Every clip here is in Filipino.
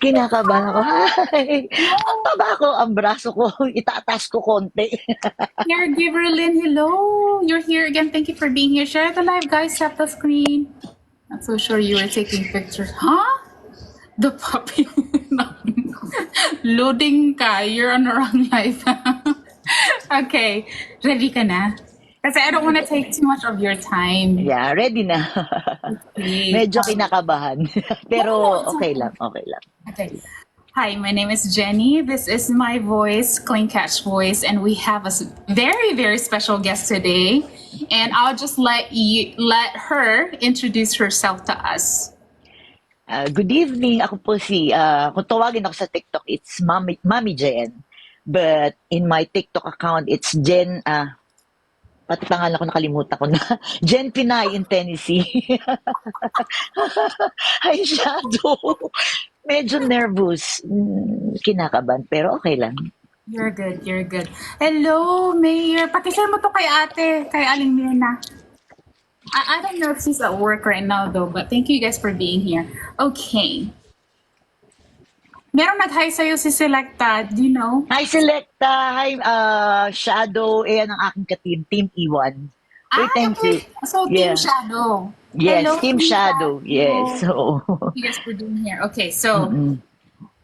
Kinakabahan ako. Hi! Ang Hello, taba ko, ang braso ko, itataas ko konti. caregiver Lynn. Hello, you're here again. Thank you for being here. Share the live, guys. Tap the screen. Not so sure you were taking pictures. Huh? The puppy. Loading ka. You're on the wrong live. Okay. Ready ka na? Kasi I don't want to take too much of your time. Yeah, ready na. Okay. Medyo kinakabahan. No, no, no. Pero It's okay okay. lang, okay lang. Okay. Hi, my name is Jenny. This is my voice, Clean Catch Voice, and we have a very, very special guest today. And I'll just let her introduce herself to us. Good evening. Ako po kung tawagin ako sa TikTok, it's Mami Jen. But in my TikTok account, it's pati pangalan ko nakalimutan ko na. Jen Pinay in Tennessee. Hi, Shadow. Medyo nervous. Kinakabahan, pero okay lang. You're good, you're good. Hello, Mayor. Pakishare mo to kay ate, kay Aling Mirna. I don't know if she's at work right now though, but thank you guys for being here. Okay. Merong nag-hi sa'yo si Selecta, do you know? Hi, Selecta. Hi, Shadow. Ayan ang aking ka-team, Team Iwan. Uy, Ah, thank you. okay. So, Team Yeah. Shadow. Yes, Hello, Team Team Shadow. Yes. Shadow. So, You guys for being here. Okay, so mm-mm.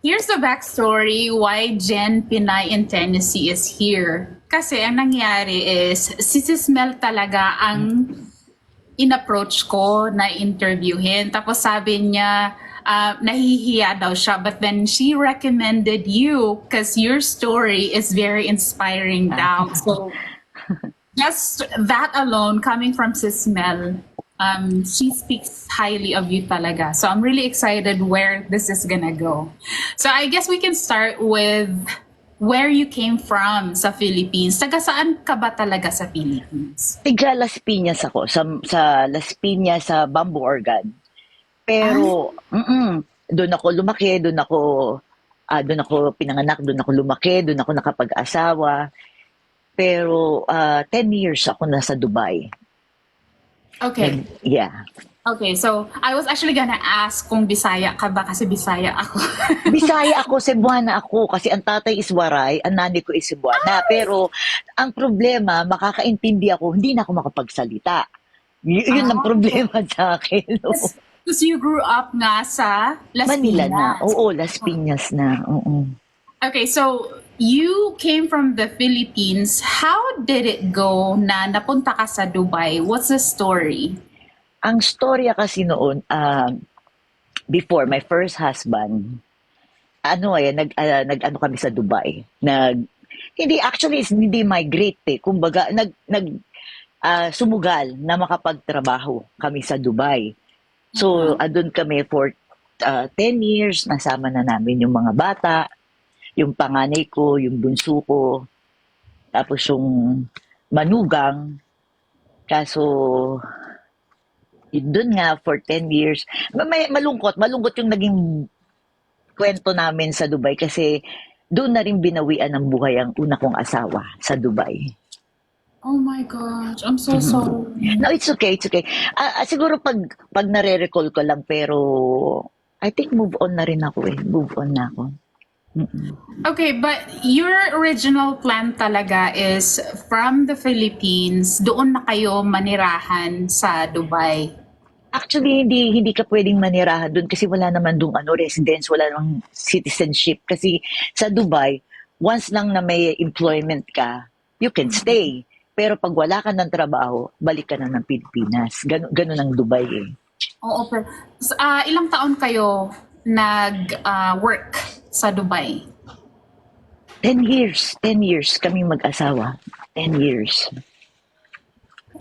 here's the backstory why Jen Pinay in Tennessee is here. Kasi ang nangyari is, si Sis Mel talaga ang in-approach ko na interviewin. Tapos sabi niya, nahihiya daw siya. But then she recommended you because your story is very inspiring daw. So just that alone, coming from Sis Mel, she speaks highly of you talaga. So I'm really excited where this is gonna go. So I guess we can start with where you came from sa Philippines. Taga saan ka ba talaga sa Philippines? Tiga Las Piñas ako. Sa Las Piñas, sa Bamboo Organ. Ah, Pero, doon ako lumaki, doon ako pinanganak, doon ako lumaki, doon ako nakapag-asawa. Pero, 10 years ako nasa Dubai. okay. Yeah. Okay, so I was actually gonna ask kung Bisaya ka ba kasi Bisaya ako. Bisaya ako, Cebuana ako, kasi ang tatay is Waray, ang nanay ko is Cebuana. Pero, ang problema, makakaintindi ako, hindi na ako makapagsalita. Yun ang Ah, okay. problema sa akin. No? Because you grew up nga sa Las Manila na. Piñas. Oo, Las Piñas na. Oo. Okay, so you came from the Philippines. How did it go na napunta ka sa Dubai? What's the story? Ang storya kasi noon, before my first husband, nag-ano kami sa Dubai. Hindi, actually, hindi migrate eh. Kumbaga, sumugal na makapagtrabaho kami sa Dubai. So, andun kami for 10 years, nasama na namin yung mga bata, yung panganay ko, yung bunso ko, tapos yung manugang. Kaso, doon nga for 10 years, malungkot yung naging kwento namin sa Dubai kasi doon na rin binawian ng buhay ang una kong asawa sa Dubai. Oh my gosh, I'm so sorry. No, it's okay, it's okay. Siguro pag nare-recall ko lang pero I think move on na rin ako eh. Move on na ako. Okay, but your original plan talaga is from the Philippines, doon na kayo manirahan sa Dubai. Actually, hindi ka pwedeng manirahan doon kasi wala naman doon residence, wala namang citizenship. Kasi sa Dubai, once lang na may employment ka, you can stay. Pero pag wala ka ng trabaho, balik ka na ng Pilipinas. Ganun ang Dubai eh. Oo, pero ilang taon kayo nag-work sa Dubai? 10 years kami mag-asawa. 10 years.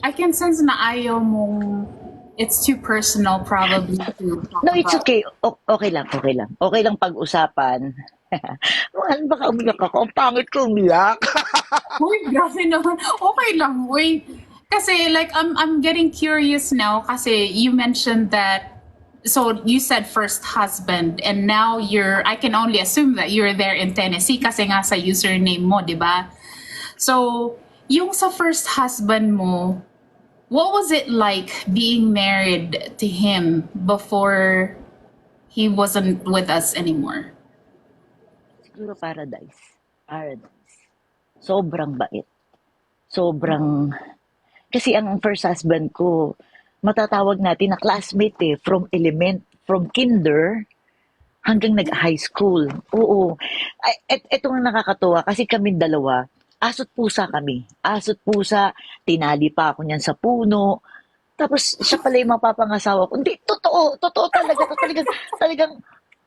I can sense na ayaw mong it's too personal probably to talk No, it's about. okay. Okay lang, okay lang. Okay lang pag-usapan. Ano baka umiyak ako? Ang pangit ko umiyak. Uy, grabe naman. Okay lang, uy. Kasi like I'm getting curious now kasi you mentioned that so you said first husband and now I can only assume that you're there in Tennessee kasi nga sa username mo, 'di ba? So, yung sa first husband mo, what was it like being married to him before he wasn't with us anymore? Siguro paradise. Paradise. Sobrang bait. Sobrang... Kasi ang first husband ko, matatawag natin na classmate eh, from kinder hanggang nag-high school. Oo. Ito nga nakakatuwa kasi kami dalawa, aso't pusa kami. Aso't pusa, tinali pa ako niyan sa puno. Tapos siya pala yung mapapangasawa ko. Hindi, totoo, totoo talaga. Talagang,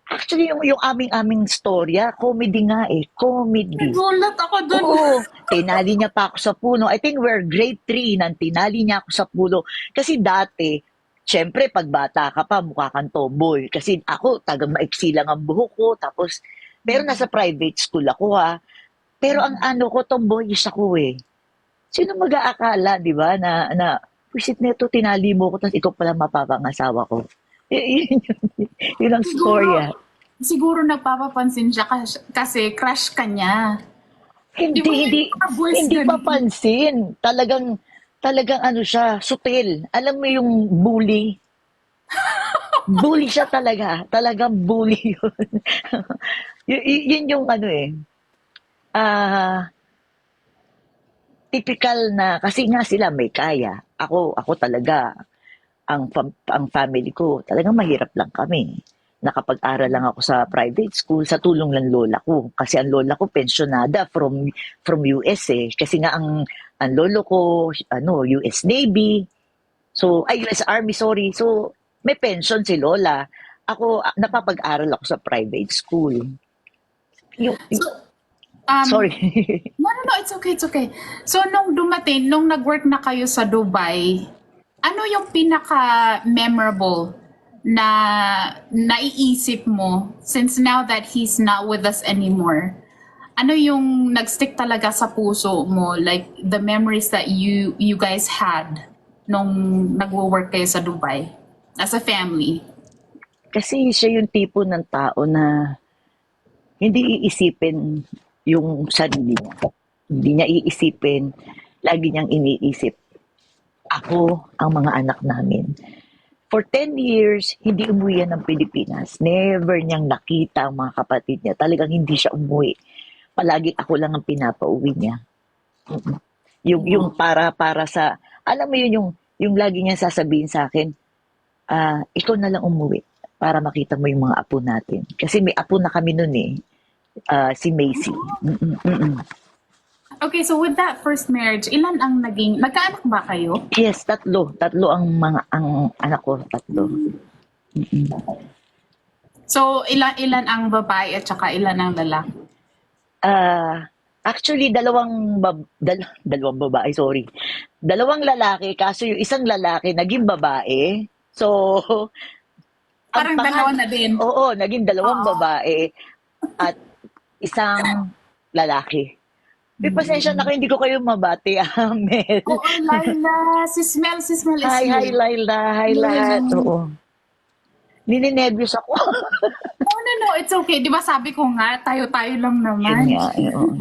actually yung aming storya, comedy nga eh, comedy. Nagulat ako dun. Oo, tinali niya pa ako sa puno. I think we're grade 3 nang tinali niya ako sa puno. Kasi dati, syempre, pag bata ka pa, mukha kang tomboy. Kasi ako, tagang maiksi lang ang buhok ko. Tapos, pero nasa private school ako ha. Pero ang ano ko, tomboyish ako eh. Sino mag-aakala, di ba, na pusit nito, tinali mo ko, tapos ikaw pala mapapangasawa ko. Yun ang storya. Siguro nagpapapansin siya kasi crush ka niya. Di ba Hindi, yung mga boys hindi ganun? papansin. Talagang ano siya, sutil. Alam mo yung bully? Bully siya talaga. Talagang bully yun. Yun yung ano eh. Ah, typical na, kasi nga sila may kaya. Ako talaga, ang family ko, talagang mahirap lang kami. Nakapag-aral lang ako sa private school sa tulong ng lola ko. Kasi ang lola ko pensionada from US eh. Kasi nga ang lolo ko US Navy. So US Army, sorry. So may pension si lola. Ako napapag-aral ako sa private school. So, um, Sorry. no, it's okay, it's okay. So, nung nag-work na kayo sa Dubai, ano yung pinaka-memorable na naiisip mo since now that he's not with us anymore? Ano yung nag-stick talaga sa puso mo? Like, the memories that you guys had nung nagwo-work kayo sa Dubai as a family? Kasi siya yung tipo ng tao na hindi iisipin yung sarili niya. Hindi niya iisipin, lagi niyang iniisip, ako, ang mga anak namin. For 10 years, hindi umuwi yan ng Pilipinas. Never niyang nakita ang mga kapatid niya. Talagang hindi siya umuwi. Palagi ako lang ang pinapauwi niya. Mm. Yung para sa, alam mo yun, yung lagi niya sasabihin sa akin, ikaw na lang umuwi para makita mo yung mga apo natin. Kasi may apo na kami nun eh. Si Macy. Mm-mm. Okay, so with that first marriage, ilan ang nagkaanak ba kayo? Yes, tatlo. Tatlo ang anak ko, tatlo. Mm-mm. So, ilan ang babae at saka ilan ang lalaki? Actually, dalawang babae, sorry. Dalawang lalaki, kaso yung isang lalaki naging babae. So, ang Parang dalawa na din. Oo, naging dalawang Oo. babae at isang lalaki. May pasensya na kayo, hindi ko kayo mabati, Mel. Oo, Laila. Si Smell is Hi, here. Laila. Hi, lahat. Oo. Ninenervyos ako. No, it's okay. Di ba sabi ko nga, tayo-tayo lang Yun naman. nga. Oo.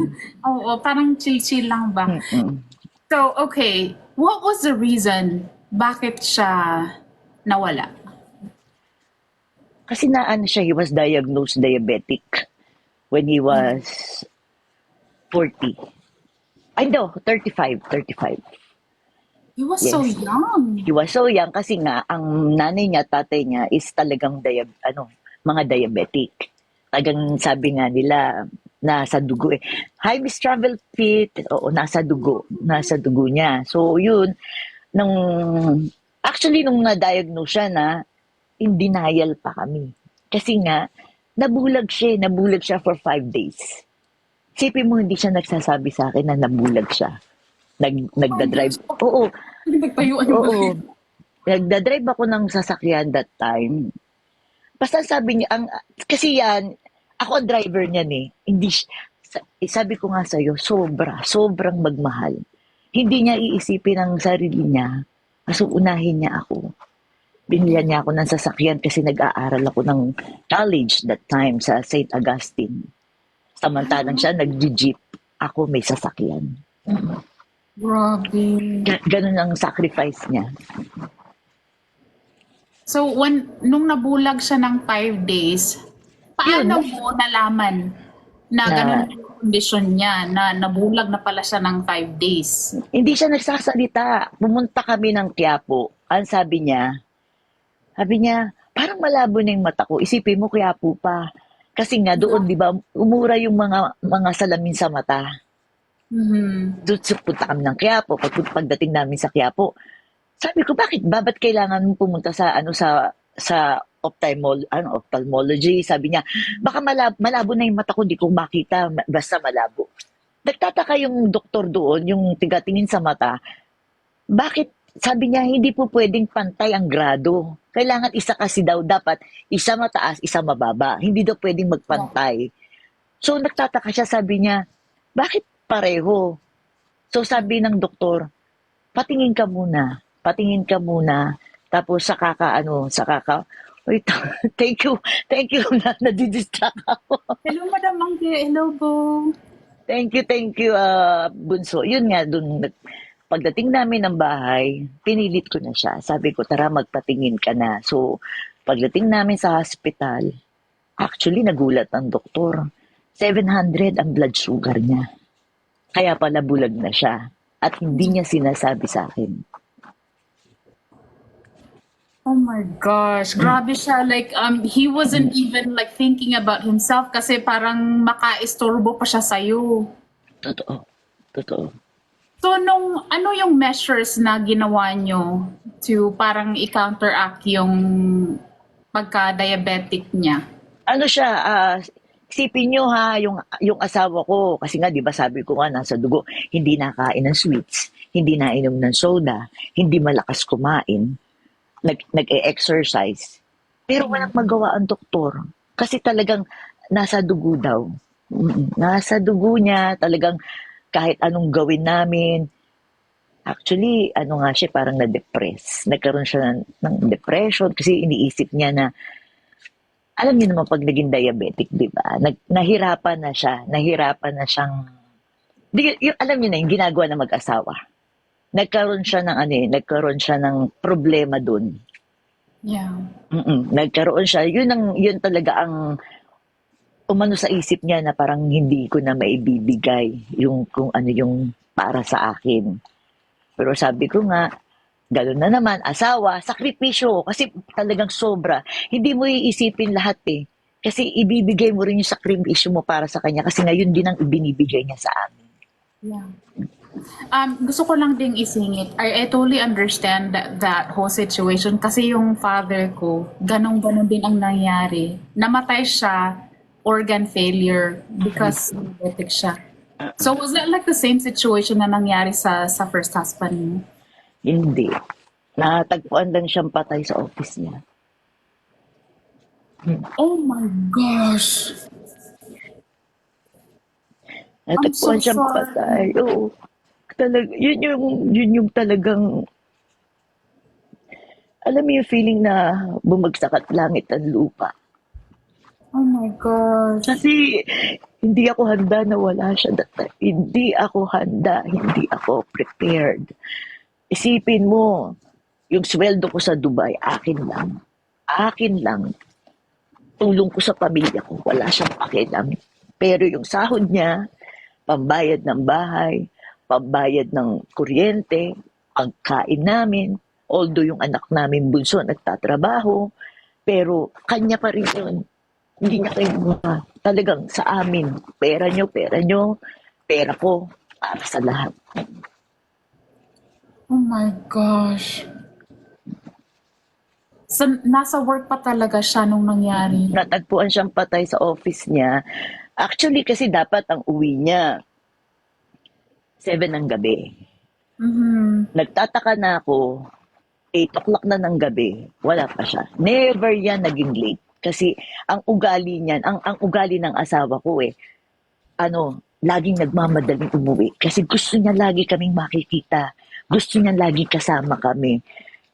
Oo, parang chill-chill lang ba? Mm-mm. So, okay. What was the reason bakit siya nawala? Kasi he was diagnosed diabetic when he was 40. Ay, no, 35. He was so Yes. young. He was so young kasi nga, ang nanay niya, tatay niya is talagang mga diabetic. Talagang sabi nga nila, nasa dugo eh. Hi, Miss Travel Fit. Oo, nasa dugo niya. So, yun, actually, nung na-diagnose siya in denial pa kami. Kasi nga, nabulag siya for 5 days. Sipin mo, hindi siya nagsasabi sa akin na nabulag siya. Nagdadrive. Oo, Nagpayuan ba? oo. Nagdadrive ako ng sasakyan that time. Basta sabi niya, kasi yan, ako ang driver niyan eh. Hindi, sabi ko nga sa'yo, sobrang magmahal. Hindi niya iisipin ang sarili niya. Kaso unahin niya ako. Binilhan niya ako ng sasakyan kasi nag-aaral ako ng college that time sa St. Augustine. Samantalang siya nag-jeep. Ako may sasakyan. Grabe. Ganun ang sacrifice niya. So, nung nabulag siya ng 5 days, paano Yun, mo nalaman na ganun na yung kondisyon niya, na nabulag na pala siya ng 5 days? hindi siya nagsasalita. Pumunta kami ng Quiapo. Ang sabi niya, parang malabo na yung mata ko. Isipin mo, Quiapo pa. Kasi nga doon, di ba, umura yung mga salamin sa mata. Mhm. Doon punta kami ng Quiapo. Pagdating namin sa Quiapo, sabi ko, ba't kailangan mong pumunta sa ophthalmology? Sabi niya, baka malabo na yung mata ko, di ko makita, basta malabo. Nagtataka yung doktor doon, yung tigatingin sa mata, bakit sabi niya hindi po pwedeng pantay ang grado. Kailangan isa kasi daw dapat isa mataas, isa mababa. Hindi daw pwedeng Yeah. magpantay. So nagtataka siya, sabi niya, bakit pareho? So sabi ng doktor, patingin ka muna. Patingin ka muna. Tapos wait, thank you na nadidistract ako. Hello, Madam Angge. Hello po. Thank you, Bunso. Yun nga, pagdating namin ng bahay, pinilit ko na siya. Sabi ko, tara, magpatingin ka na. So, pagdating namin sa hospital, actually, nagulat ang doktor. 700 ang blood sugar niya. Kaya pala bulag na siya. At hindi niya sinasabi sa akin. Oh my gosh, grabe siya. Like, he wasn't even like thinking about himself kasi parang makaistorbo pa siya sa'yo. Totoo. Totoo. So, ano yung measures na ginawa nyo to parang i-counteract yung pagka-diabetic niya? Ano siya, isipin nyo ha, yung asawa ko, kasi nga, di ba sabi ko nga, nasa dugo, hindi nakain ng sweets, hindi nainom ng soda, hindi malakas kumain, nag-e-exercise. Pero walang magawa ang doktor. Kasi talagang nasa dugo daw. Nasa dugo niya, talagang kahit anong gawin namin. Actually, ano nga siya, parang na-depress. Nagkaroon siya ng depression kasi iniisip niya na, alam niyo naman pag naging diabetic, di ba? Nahirapan na siyang, alam niyo na yung ginagawa ng mag-asawa. Nagkaroon siya ng problema dun. Yeah. Nagkaroon siya, yun talaga ang umano sa isip niya na parang hindi ko na maibibigay yung kung ano yung para sa akin. Pero sabi ko nga, gano'n na naman, asawa, sakripisyo, kasi talagang sobra. Hindi mo iisipin lahat eh. Kasi ibibigay mo rin yung sakripisyo mo para sa kanya kasi ngayon din ang ibinibigay niya sa amin. Yeah. Gusto ko lang ding isingit. I totally understand that whole situation kasi yung father ko, ganun-ganun din ang nangyari. Namatay siya, organ failure because diabetic siya. So was that like the same situation na nangyari sa first husband mo? Hindi. Natagpuan lang siyang patay sa office niya. Oh my gosh. I'm so Natagpuan siyang sorry. patay. Oo. Yun yung talagang, alam mo yung feeling na bumagsak at langit ang lupa. Oh my gosh. Kasi hindi ako handa na wala siya that time. Hindi ako handa, hindi ako prepared. Isipin mo, yung sweldo ko sa Dubai, akin lang. Akin lang. Tulong ko sa pamilya ko, wala siyang pakialam. Pero yung sahod niya, pambayad ng bahay, pambayad ng kuryente, pagkain namin, although yung anak namin bunso nagtatrabaho, pero kanya pa rin yun. Hindi niya kinuha. Talagang sa amin, pera nyo, pera ko, para sa lahat. Oh my gosh. So, nasa work pa talaga siya nung nangyari. Natagpuan siyang patay sa office niya. Actually, kasi dapat ang uwi niya, 7 ng gabi. Nagtataka na ako, 8 o'clock na ng gabi, wala pa siya. Never yan naging late. Kasi ang ugali niyan, ang ugali ng asawa ko laging nagmamadaling umuwi. Kasi gusto niya lagi kaming makikita. Gusto niya lagi kasama kami.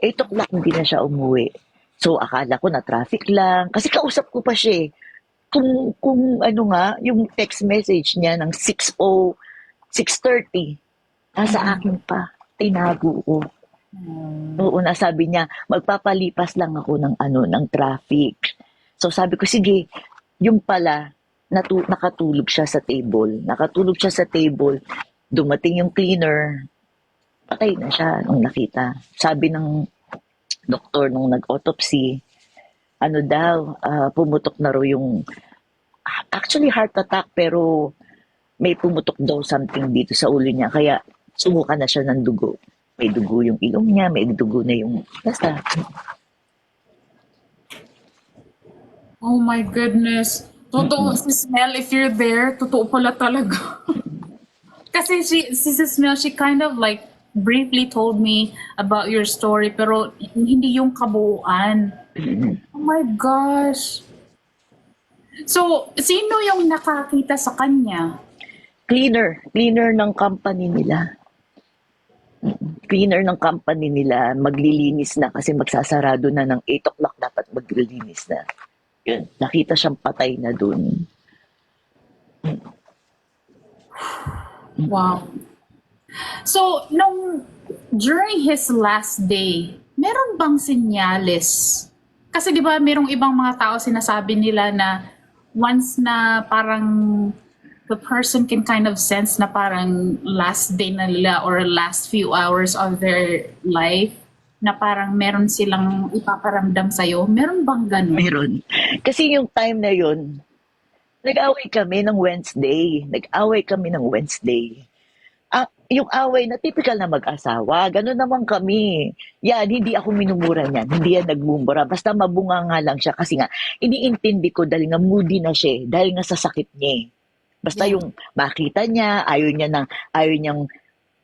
8 o'clock hindi na siya umuwi. So akala ko na traffic lang. Kasi kausap ko pa siya eh. Kung yung text message niya ng 6:30, nasa akin pa. Tinago ko. Oo, nasabi niya, magpapalipas lang ako ng ng traffic. So sabi ko, sige, yung pala, nakatulog siya sa table. Nakatulog siya sa table, dumating yung cleaner, patay na siya nung nakita. Sabi ng doktor nung nag-autopsy, ano daw, pumutok na raw yung, actually heart attack, pero may pumutok daw something dito sa ulo niya. Kaya sumuka na siya ng dugo. May dugo yung ilong niya, may dugo na yung, basta, Oh my goodness. Totoo si Smell, if you're there, totoo pala talaga. Kasi si Sis Mel, she kind of like briefly told me about your story, pero hindi yung kabuuan. Oh my gosh. So, sino yung nakakita sa kanya? cleaner ng company nila. Cleaner ng company nila, maglilinis na kasi magsasarado na ng 8 o'clock dapat maglilinis na. Yun, nakita siyang patay na dun. Wow. So, during his last day, meron bang senyales? Kasi di ba merong ibang mga tao sinasabi nila na once na parang the person can kind of sense na parang last day na nila or last few hours of their life, na parang meron silang ipaparamdam sa'yo. Meron bang ganun? Meron. Kasi yung time na yun, nag-away kami ng Wednesday. Yung away na typical na mag-asawa, gano'n naman kami. Yan, hindi ako minumura niyan. Hindi yan nagmumura. Basta mabunga nga lang siya kasi nga, iniintindi ko dahil nga moody na siya, dahil nga sa sakit niya. Basta Yeah. yung makita niya, ayaw niyang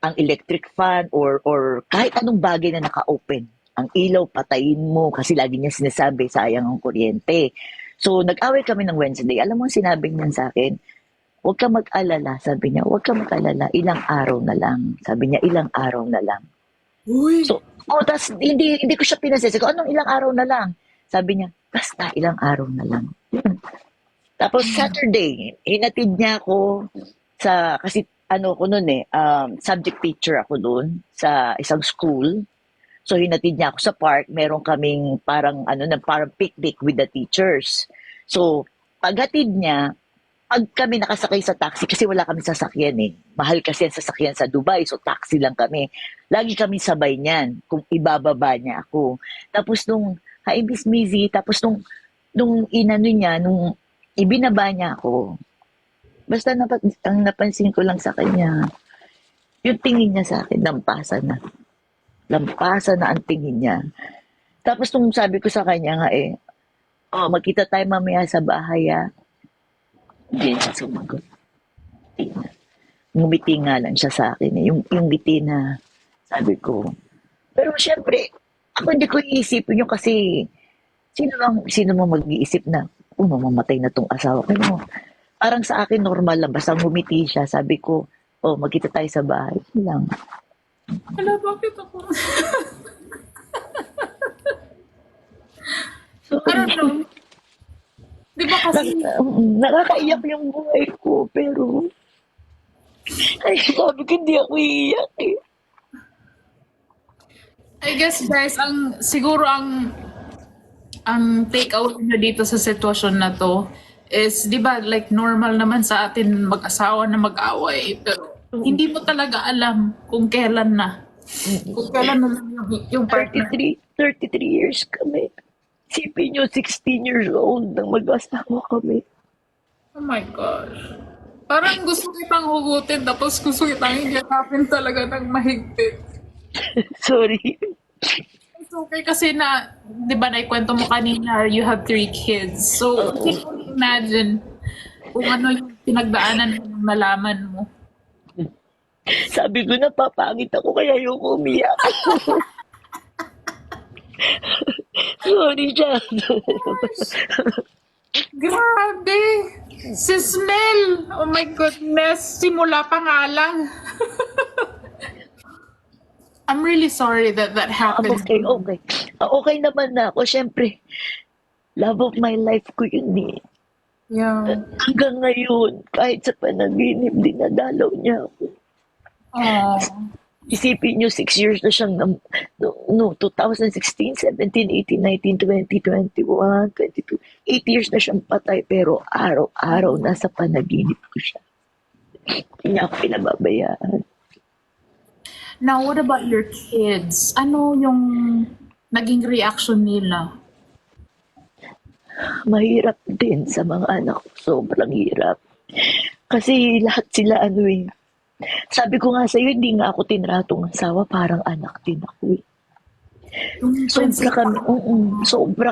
ang electric fan or kahit anong bagay na naka-open. Ang ilaw, patayin mo kasi lagi niya sinasabi, sayang ang kuryente. So, nag-away kami ng Wednesday. Alam mo ang sinabi niya sa akin? Huwag ka mag-alala, sabi niya. Huwag ka mag-alala, ilang araw na lang. Sabi niya, ilang araw na lang. Uy! So, tas hindi ko siya pinasisi ko, anong ilang araw na lang? Sabi niya, basta ilang araw na lang. Yun. Tapos Saturday, hinatid niya ako kasi ko noon subject teacher ako doon sa isang school. So hinatid niya ako sa park, meron kaming parang parang picnic with the teachers. So paghatid niya, pag kami nakasakay sa taxi, kasi wala kami sasakyan eh. Mahal kasi ang sasakyan sa Dubai, so taxi lang kami. Lagi kami sabay niyan, kung ibababa niya ako. Tapos hi Miss Mizzy, tapos nung ibinaba niya ako, basta ang napansin ko lang sa kanya, yung tingin niya sa akin, lampasan na. Lampasan na ang tingin niya. Tapos nung sabi ko sa kanya nga magkita tayo mamaya sa bahay Hindi siya sumagot. Hindi na. Ngumiti nga lang siya sa akin. Yung ngiti na sabi ko. Pero syempre, ako hindi ko iisipin yung kasi sino mo mag-iisip na mamamatay na tong asawa ko. Pero parang sa akin normal lang. Basta ngumiti siya. Sabi ko, magkita tayo sa bahay. Yun lang. Hala, bakit ako? I don't know. Di ba kasi, Nakakaiyak yung buhay ko. Pero, ay, sabi ko hindi ako iiyak eh. I guess guys, siguro ang take out nyo dito sa sitwasyon na to is, di ba, like normal naman sa atin mag-asawa na mag-away, pero hindi mo talaga alam kung kailan na. Kung kailan na lang yung partner. 33 years kami. Isipin nyo, 16 years old nang mag-asawa kami. Oh my gosh. Parang gusto kitang hugutin tapos gusto kitang higapin talaga ng mahigpit. Sorry. It's okay kasi di ba naikwento mo kanina, you have 3 kids. So, you can only imagine kung ano yung pinagdaanan mo nung nalaman mo. Sabi ko, napapangit ako kaya yung umiyak. Sorry, Jan. Grabe! Si Smell! Oh my goodness! Simula pa nga lang. I'm really sorry that happened. Okay. Okay naman na ako. Siyempre, love of my life ko yun eh. Yeah. Hanggang ngayon, kahit sa panaginip, dinadalaw niya ako. Oh. Isipin nyo, 6 years na siyang, no, 2016, 17, 18, 19, 20, 21, 22. 8 years na siyang patay, pero araw-araw nasa panaginip ko siya. Hindi niya ako pinababayaan. Now, what about your kids? Ano yung naging reaction nila? Mahirap din sa mga anak ko, sobrang hirap. Kasi lahat sila sabi ko nga sa'yo, hindi nga ako tinratong asawa, parang anak din ako eh. Yung Sobra principal. kami, sobra.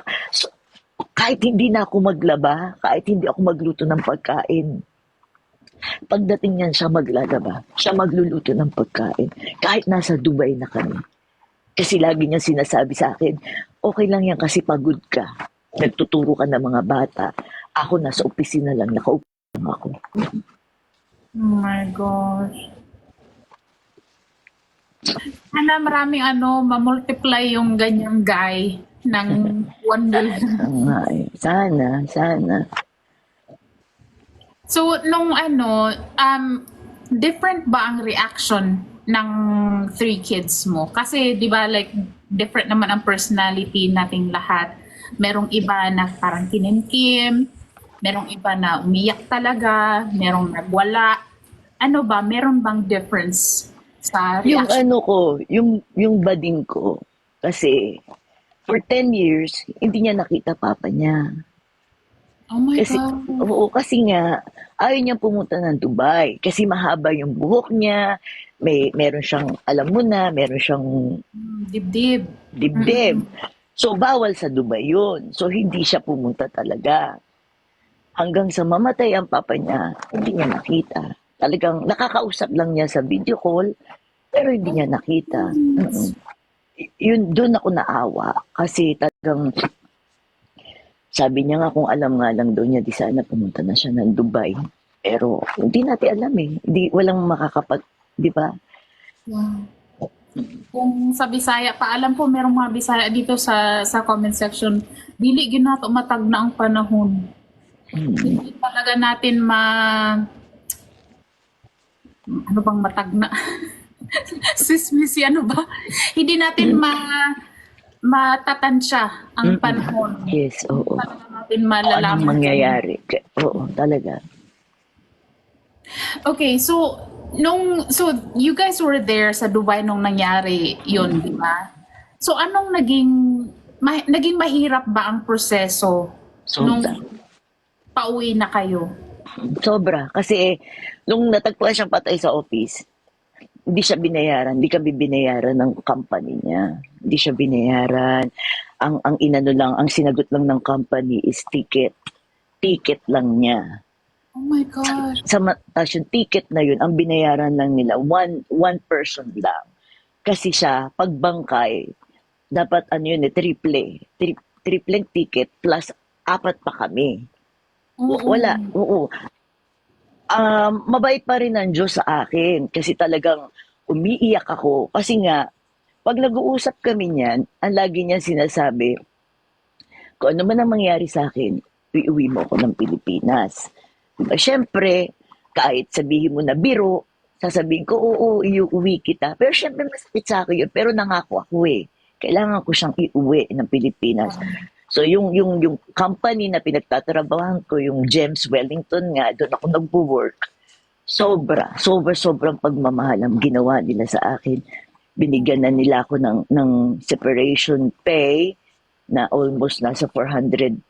Kahit hindi na ako maglaba, kahit hindi ako magluto ng pagkain, pagdating niyan siya maglalaba, siya magluluto ng pagkain, kahit nasa Dubai na kami. Kasi lagi niya sinasabi sa akin, okay lang yan kasi pagod ka. Nagtuturo ka ng mga bata. Ako nasa opisina lang, nakaupo lang ako. Oh my gosh. Sana maraming ma-multiply yung ganyang guy ng 1 million. Ay, sana, sana. So, nung different ba ang reaction ng 3 kids mo? Kasi, di ba, like, different naman ang personality nating lahat. Merong iba na parang kinimkim, merong iba na umiyak talaga, merong nagwala. Ano ba, meron bang difference sa Yung reaction? yung bading ko, kasi for 10 years, hindi niya nakita papa niya. Oh my Kasi, God. oo, kasi nga, ayaw niya pumunta ng Dubai. Kasi mahaba yung buhok niya, meron siyang, alam mo na, meron siyang Dibdib. dibdib. So, bawal sa Dubai yun. So, hindi siya pumunta talaga. Hanggang sa mamatay ang papa niya, hindi niya nakita. Talagang nakakausap lang niya sa video call, pero hindi niya nakita. Yun, doon ako naawa. Kasi talagang, sabi niya nga kung alam nga lang daw niya, di sana pumunta na siya ng Dubai. Pero hindi natin alam eh. Hindi, walang di ba? Yeah. Kung sa Bisaya, paalam po merong mga Bisaya dito sa comment section, dili ginato matag na ang panahon. Hindi talaga natin ano bang matag na? Sismisi, ano ba? Hindi natin matatansya ang panahon. Yes, oo. Talaga natin Kung anong malalaman. mangyayari. Oo, talaga. Okay, so you guys were there sa Dubai nung nangyari 'yon, di ba? So anong naging mahirap ba ang proseso nung Sobra. pauwi na kayo? Sobra. Kasi nung natagpuan siyang patay sa office, hindi siya binayaran. Hindi kami binayaran ng company niya. Hindi siya binayaran. Ang inano lang, ang sinagot lang ng company is ticket. Ticket lang niya. Oh my God. Tapos yung ticket na yun, ang binayaran lang nila, one person lang. Kasi siya, pagbangkay, dapat triple. Triple ticket plus 4 pa kami. Oo. Wala, oo. Mabait pa rin ang Diyos sa akin kasi talagang umiiyak ako. Kasi nga, pag nag-uusap kami niyan, ang lagi niya sinasabi, kung ano man ang mangyari sa akin, iuwi mo ako ng Pilipinas. Siyempre, kahit sabihin mo na biro, sasabihin ko, oo, iuwi kita. Pero siyempre, masakit sa akin yun. Pero nangako ako eh. Kailangan ko siyang iuwi ng Pilipinas. So, yung company na pinagtatrabahan ko, yung Gems Wellington nga, doon ako nagpo-work. Sobrang pagmamahal ang ginawa nila sa akin. Binigyan na nila ako ng separation pay na almost nasa 400,000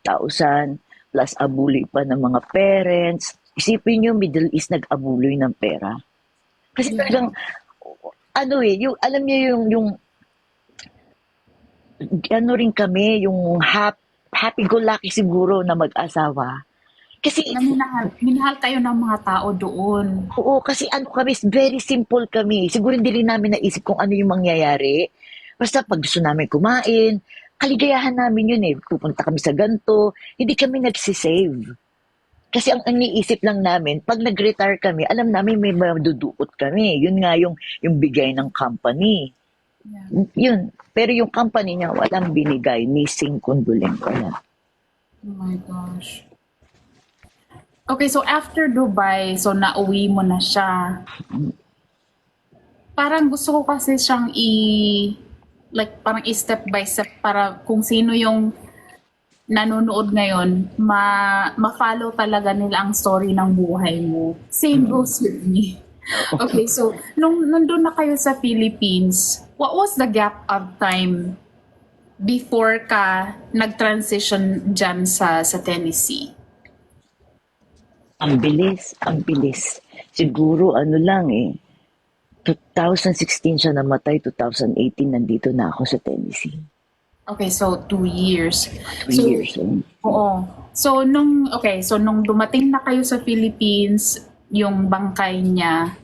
plus abuloy pa ng mga parents. Isipin nyo, Middle East nag-abuloy ng pera. Kasi talagang, alam niyo yung rin kami, yung happy-go-lucky siguro na mag-asawa. Kasi, Minahal kayo ng mga tao doon. oo, kasi kami, very simple kami. Siguro hindi rin namin naisip kung ano yung mangyayari. Basta pag gusto namin kumain, kaligayahan namin yun eh. Pupunta kami sa ganto, hindi kami nagsisave. Kasi ang iniisip lang namin, pag nag-retire kami, alam namin may madudukot kami. Yun nga yung bigay ng company. Yeah. Yun. Pero yung company niya, walang binigay. Missing condolence wala. Oh my gosh. Okay, so after Dubai, so nauwi mo na siya. parang gusto ko kasi siyang like parang step by step para kung sino yung nanonood ngayon, ma-follow talaga nila ang story ng buhay mo. Same goes with me. Okay, so nandun na kayo sa Philippines, what was the gap of time before ka nag-transition dyan sa Tennessee? Ang bilis, ang bilis. Siguro ano lang 2016 siya namatay, 2018 nandito na ako sa Tennessee. Okay, so 2 years. 2 So, years. oo. So nung dumating na kayo sa Philippines, yung bangkay niya,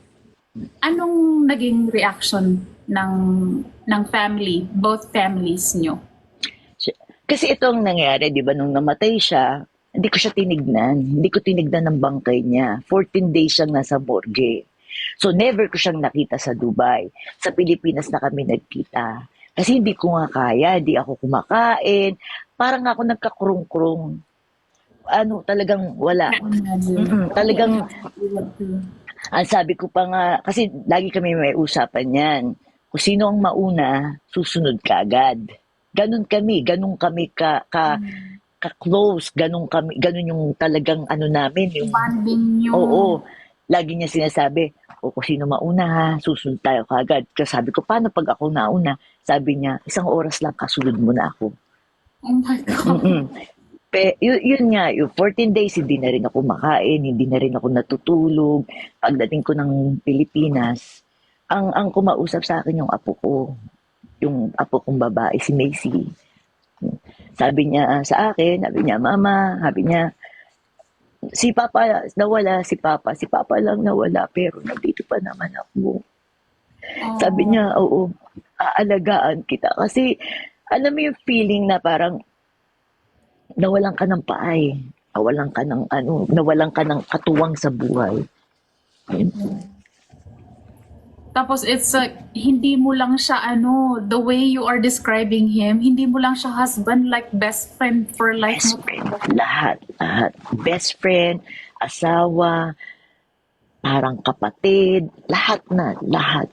anong naging reaction ng family, both families nyo? Kasi itong nangyari, di ba, nung namatay siya, hindi ko siya tinignan. Hindi ko tinignan ng bangkay niya. 14 days siyang nasa morgue. So, never ko siyang nakita sa Dubai. Sa Pilipinas na kami nagkita. Kasi hindi ko nga kaya, hindi ako kumakain. Parang ako nagkakrung-krung. Ano, talagang wala. Talagang, ang sabi ko pa nga, kasi lagi kami may usapan yan. Kung sino ang mauna, susunod ka agad. Ganun kami ka-close, ganun yung talagang ano namin. Yung, Bonding nyo. oo, lagi niya sinasabi, kung sino mauna ha, susunod tayo kaagad. Kasi sabi ko, paano pag ako nauna? Sabi niya, 1 oras lang, kasunod mo na ako. Oh my God. Yun nga, yung 14 days, hindi na rin ako makain, hindi na rin ako natutulog. Pagdating ko ng Pilipinas, ang kumausap sa akin yung apo ko, yung apo kong babae, si Macy. Sabi niya sa akin, sabi niya, Mama, sabi niya, si Papa nawala, si Papa lang nawala, pero nandito pa naman ako. Sabi Oh. niya, oo, aalagaan kita. Kasi, alam mo yung feeling na parang nawalan ka ng paay, nawalan ka ng nawalan ka ng katuwang sa buhay. Ayun. Tapos it's like, hindi mo lang siya the way you are describing him, hindi mo lang siya husband, like best friend for life Best mo. friend, lahat. Best friend, asawa, parang kapatid, lahat na, lahat.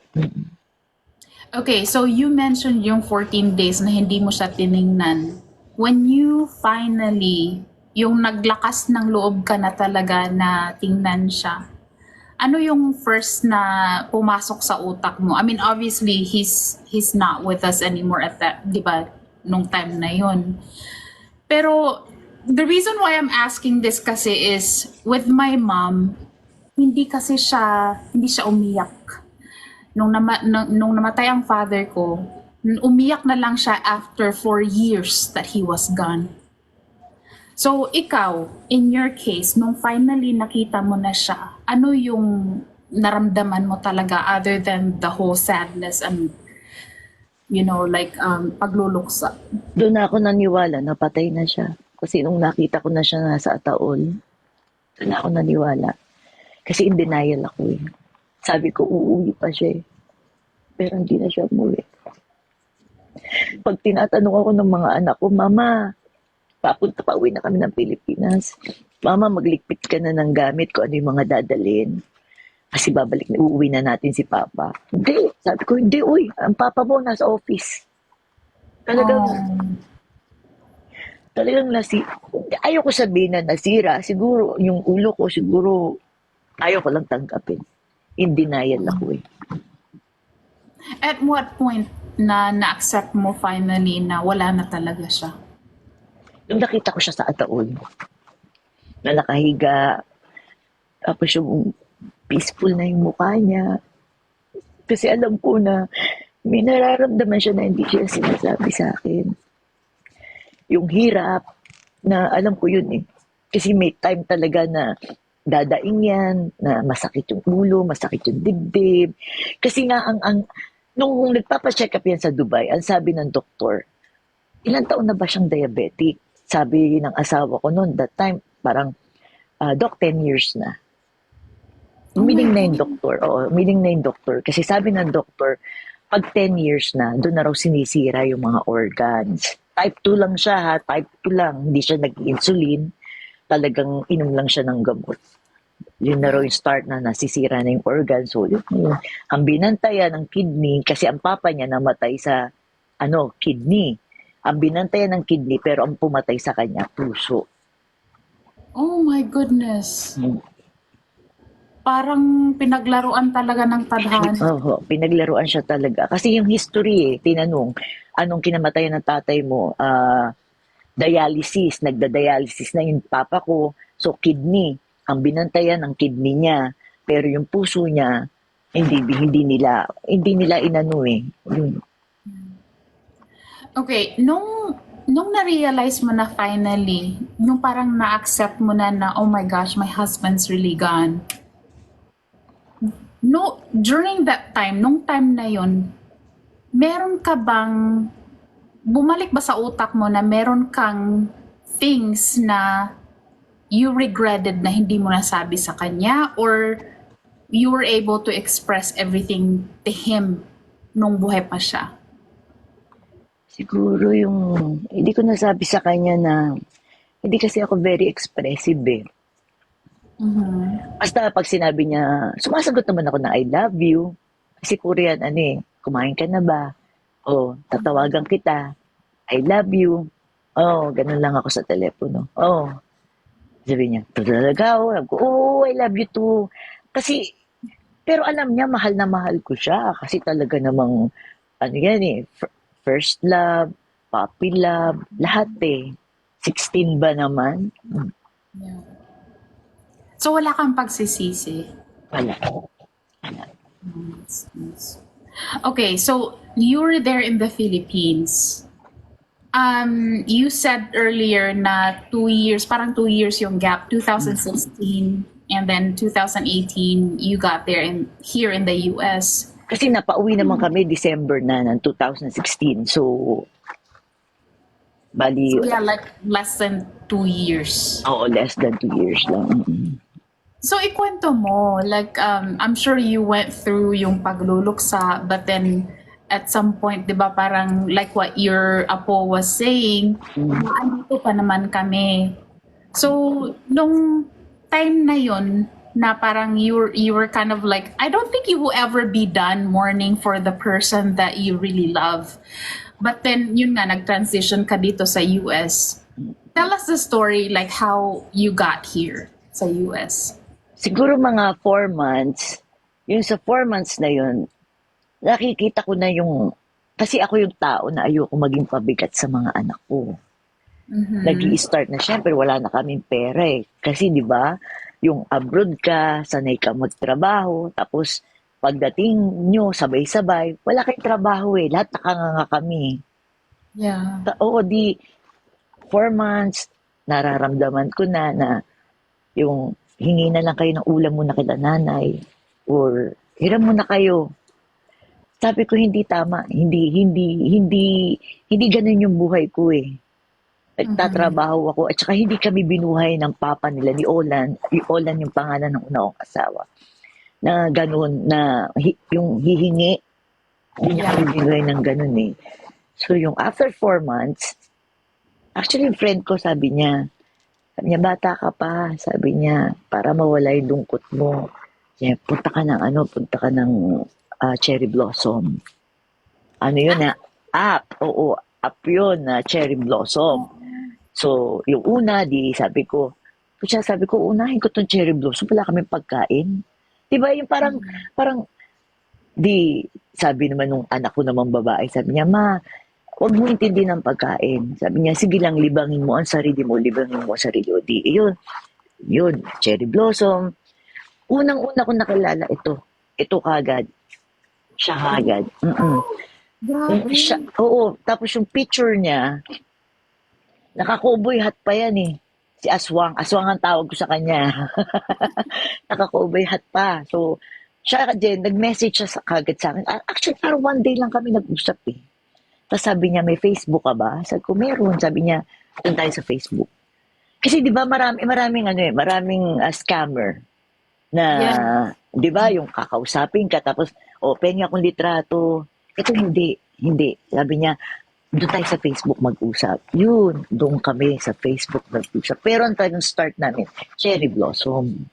Okay, so you mentioned yung 14 days na hindi mo siya tiningnan. When you finally, yung naglakas ng loob ka na talaga na tingnan siya, ano yung first na pumasok sa utak mo? I mean, obviously, he's not with us anymore at that, di ba, nung time na yun. Pero, the reason why I'm asking this kasi is, with my mom, hindi siya umiyak. Nung namatay ang father ko, umiyak na lang siya after 4 years that he was gone. So, ikaw, in your case, nung finally nakita mo na siya, ano yung naramdaman mo talaga other than the whole sadness and, like, pagluluksa? Doon na ako naniwala na patay na siya. Kasi nung nakita ko na siya nasa Ataol, doon na ako naniwala. Kasi in denial ako Sabi ko, uuwi pa siya Pero hindi na siya umuwi. Pag tinatanong ako ng mga anak ko, Mama, pauwi na kami ng Pilipinas. Mama, maglikpit ka na ng gamit ko ano yung mga dadalhin. Kasi uuwi na natin si Papa. Hindi, sabi ko, hindi, ang Papa mo nasa office. Talagang ayoko sabihin na nasira. Siguro, yung ulo ko, siguro, ayoko lang tanggapin. In denial ako At what point na-accept mo finally na wala na talaga siya? Nung nakita ko siya sa Ataol, na nakahiga, tapos yung peaceful na yung mukha niya. Kasi alam ko na may nararamdaman siya na hindi siya sinasabi sa akin. Yung hirap, na alam ko yun Kasi may time talaga na dadaing yan, na masakit yung ulo, masakit yung dibdib. Kasi nga, nung nagpapacheck up yan sa Dubai, ang sabi ng doktor, ilang taon na ba siyang diabetic? Sabi ng asawa ko noon, that time, parang, Doc, 10 years na. Umiling na yung doktor. Oo, umiling na yung doktor. Kasi sabi ng doktor, pag 10 years na, doon na raw sinisira yung mga organs. Type 2 lang siya Type 2 lang. Hindi siya nag-insulin. Talagang inom lang siya ng gamot. Yun na raw yung start na nasisira na yung organ. So, yun. Ang binantayan ng kidney, kasi ang papa niya namatay sa, kidney. Ang binantayan ng kidney, pero ang pumatay sa kanya, puso. Oh my goodness. Hmm. Parang pinaglaruan talaga ng tadhana. Oo, pinaglaruan siya talaga. Kasi yung history tinanong, anong kinamatayan ng tatay mo? Dialysis, nagda-dialysis na yung papa ko. So, kidney. Ang binantayan ng kidney niya. Pero yung puso niya, hindi nila inano eh. Yun. Okay, nung na-realize mo na finally, yung parang na-accept mo na, oh my gosh, my husband's really gone. No, during that time, nung time na yon, meron ka bang, bumalik ba sa utak mo na meron kang things na you regretted na hindi mo nasabi sa kanya, or you were able to express everything to him nung buhay pa siya? Siguro hindi ko nasabi sa kanya na, hindi kasi ako very expressive eh. Basta pag sinabi niya, sumasagot naman ako na I love you. Kasi Korean, kumain ka na ba? O, tatawagan kita. I love you. Oh, ganun lang ako sa telepono. Oh, sabi niya, talaga ako. Sabi ko, I love you too. Kasi, pero alam niya, mahal na mahal ko siya. Kasi talaga namang, yan first love, puppy love, lahat eh. 16 ba naman? Yeah. So wala kang pagsisisi? Wala. Nice. Okay, so you were there in the Philippines. You said earlier na 2 years, parang 2 years yung gap, 2016 and then 2018 you got there here in the US. Kasi napauwi naman kami December na ng 2016. So, bali, So yeah, like less than 2 years. less than 2 years lang. So ikwento mo, like I'm sure you went through yung pagluluksa, but then at some point, 'di ba, parang like what your apo was saying, andito pa naman kami. So nung time na yon na parang you were kind of like, I don't think you will ever be done mourning for the person that you really love. But then yun nga, nag-transition ka dito sa US. Tell us the story, like how you got here sa US. Siguro mga 4 months, yung sa 4 months na yun, nakikita ko na kasi ako yung tao na ayoko maging pabigat sa mga anak ko. Nag-i-start na, syempre wala na kaming pera eh. Kasi di ba, yung abroad ka, sanay ka magtrabaho, tapos pagdating nyo, sabay-sabay, wala kayong trabaho eh. Lahat nakanganga kami. Yeah. Oo, 4 months, nararamdaman ko na yung hingi na lang kayo ng ulam muna kila nanay or hiram muna kayo. Sabi ko hindi tama, hindi ganun yung buhay ko eh. Nagtatrabaho ako at saka hindi kami binuhay ng papa nila ni Olan. Olan yung pangalan ng una kong asawa. Na ganun na yung hihingi, hindi niya kami binuhay ng ganun eh. So yung after 4 months, actually yung friend ko sabi niya, bata ka pa, sabi niya, para mawala yung lungkot mo. Sabi, punta ka ng Cherry Blossom. Ano yun na? App. Oo, app yun na Cherry Blossom. So, yung una, sabi ko, unahin ko tong Cherry Blossom, wala kaming pagkain. Diba yung parang, sabi naman nung anak ko namang babae, sabi niya, ma, huwag mo intindi ng pagkain. Sabi niya, sige lang, libangin mo ang sarili mo. O di, yun, Cherry Blossom. Unang-una ko nakilala ito. Ito kagad. Siya kagad. Grabe. Oo, tapos yung picture niya, naka-cowboy hat pa yan eh. Si Aswang. Aswang ang tawag ko sa kanya. Naka-cowboy hat pa. So, siya din, nag-message siya kagad sa akin. Actually, parang 1 day lang kami nag-usap eh. Tapos sabi niya, may Facebook ka ba? Sabi ko, meron. Sabi niya, doon tayo sa Facebook. Kasi di ba maraming scammer na, di ba, yung kakausapin ka, tapos, pengi akong litrato. Ito hindi. Sabi niya, doon tayo sa Facebook mag-usap. Doon kami sa Facebook mag-usap. Pero ang talagang start namin, Cherry Blossom.